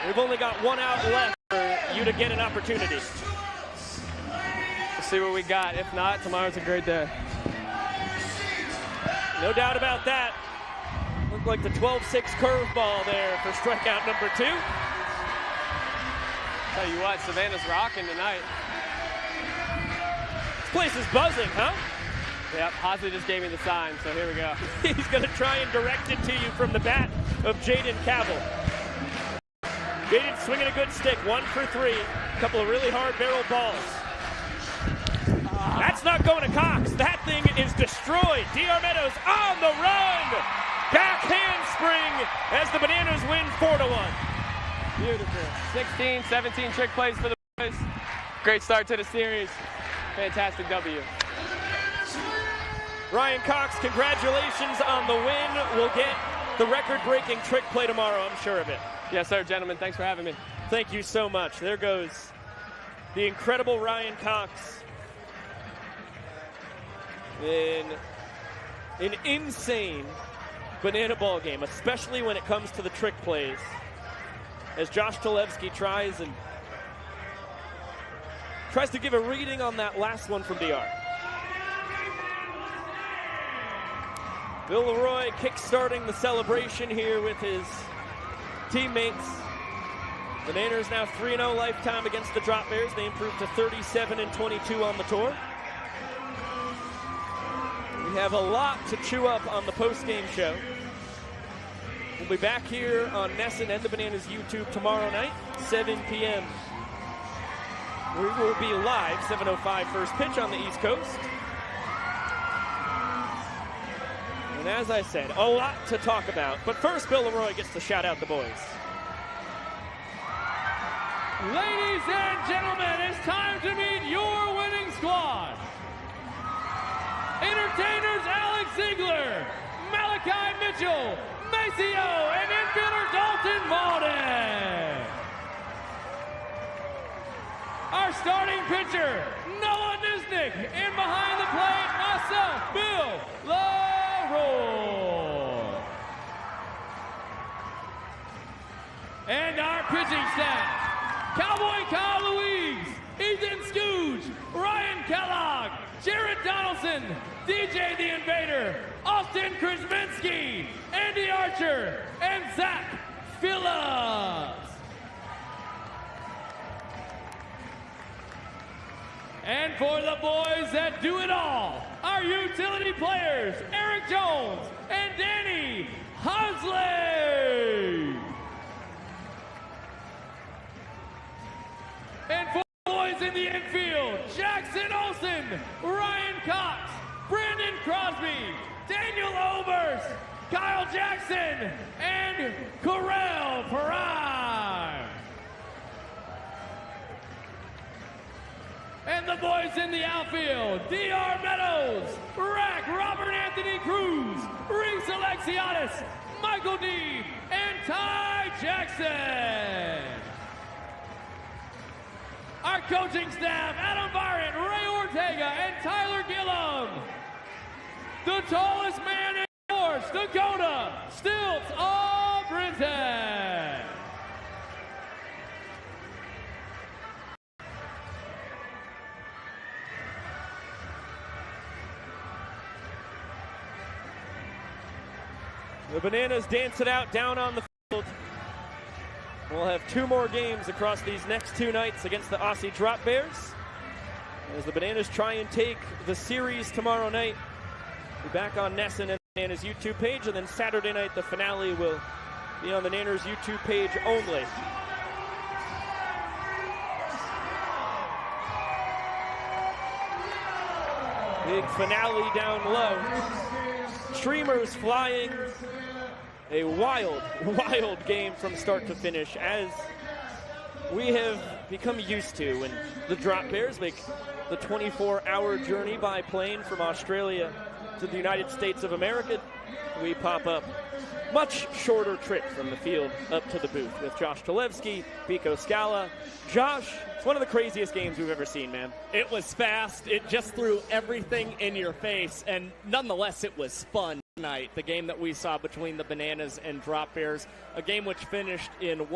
We've only got 1 out left for you to get an opportunity. We'll see what we got. If not, tomorrow's a great day. No doubt about that. Looked like the 12-6 curveball there for strikeout number 2. Tell you what, Savannah's rocking tonight. This place is buzzing, huh? Yep, Ozzie just gave me the sign, so here we go. He's going to try and direct it to you from the bat of Jaden Cavill. Jaden swinging a good stick, 1 for 3. A couple of really hard barrel balls. That's not going to Cox. That thing is destroyed. DR Meadows on the run. Back handspring as the Bananas win 4-1. Beautiful. 16, 17 trick plays for the boys. Great start to the series. Fantastic W. Ryan Cox, congratulations on the win. We'll get the record-breaking trick play tomorrow, I'm sure of it. Yes, sir, gentlemen. Thanks for having me. Thank you so much. There goes the incredible Ryan Cox in an insane banana ball game, especially when it comes to the trick plays. As Josh Talevsky tries to give a reading on that last one from DR. Bill Leroy kick-starting the celebration here with his teammates. The Bananas now 3-0 lifetime against the Drop Bears. They improved to 37-22 on the tour. We have a lot to chew up on the post-game show. We'll be back here on NESN and the Bananas YouTube tomorrow night, 7 p.m. We will be live, 7:05 first pitch on the East Coast. And as I said, a lot to talk about. But first, Bill Leroy gets to shout out the boys. Ladies and gentlemen, it's time to meet your winning squad. Entertainers Alex Ziegler, Malachi Mitchell, Maceo, and infielder Dalton Malden. Our starting pitcher, Noah Nisnik, and behind the plate, myself, Bill Leroy. And our pitching staff, Cowboy Kyle Louise, Ethan Scooge, Ryan Kellogg, Jared Donaldson, DJ the Invader, Austin Krasminski, Andy Archer, and Zach Phillips. And for the boys that do it all, our utility players, Eric Jones and Danny Hosley. And for the boys in the infield, Jackson Olsen, Ryan Cox, Brandon Crosby, Daniel Oberst, Kyle Jackson, and Correll Prime. And the boys in the outfield, DR Meadows, Rack Robert Anthony Cruz, Reese Alexiadis, Michael Deeb, and Ty Jackson. Our coaching staff, Adam Byron, Ray Ortega, and Tyler Gillum. The tallest man in North Dakota, Stilts Brinton. The Bananas dance it out down on the field. We'll have 2 more games across these next 2 nights against the Aussie Drop Bears, as the Bananas try and take the series tomorrow night. We'll be back on NESN and the Bananas YouTube page, and then Saturday night the finale will be on the Bananas YouTube page only. Big finale down low. Streamers flying. A wild, wild game from start to finish, as we have become used to when the Drop Bears make the 24-hour journey by plane from Australia to the United States of America, we pop up much shorter trip from the field up to the booth with Josh Talevsky, Pico Scala. Josh, it's one of the craziest games we've ever seen, man. It was fast. It just threw everything in your face, and nonetheless, it was fun tonight. The game that we saw between the Bananas and Drop Bears, a game which finished in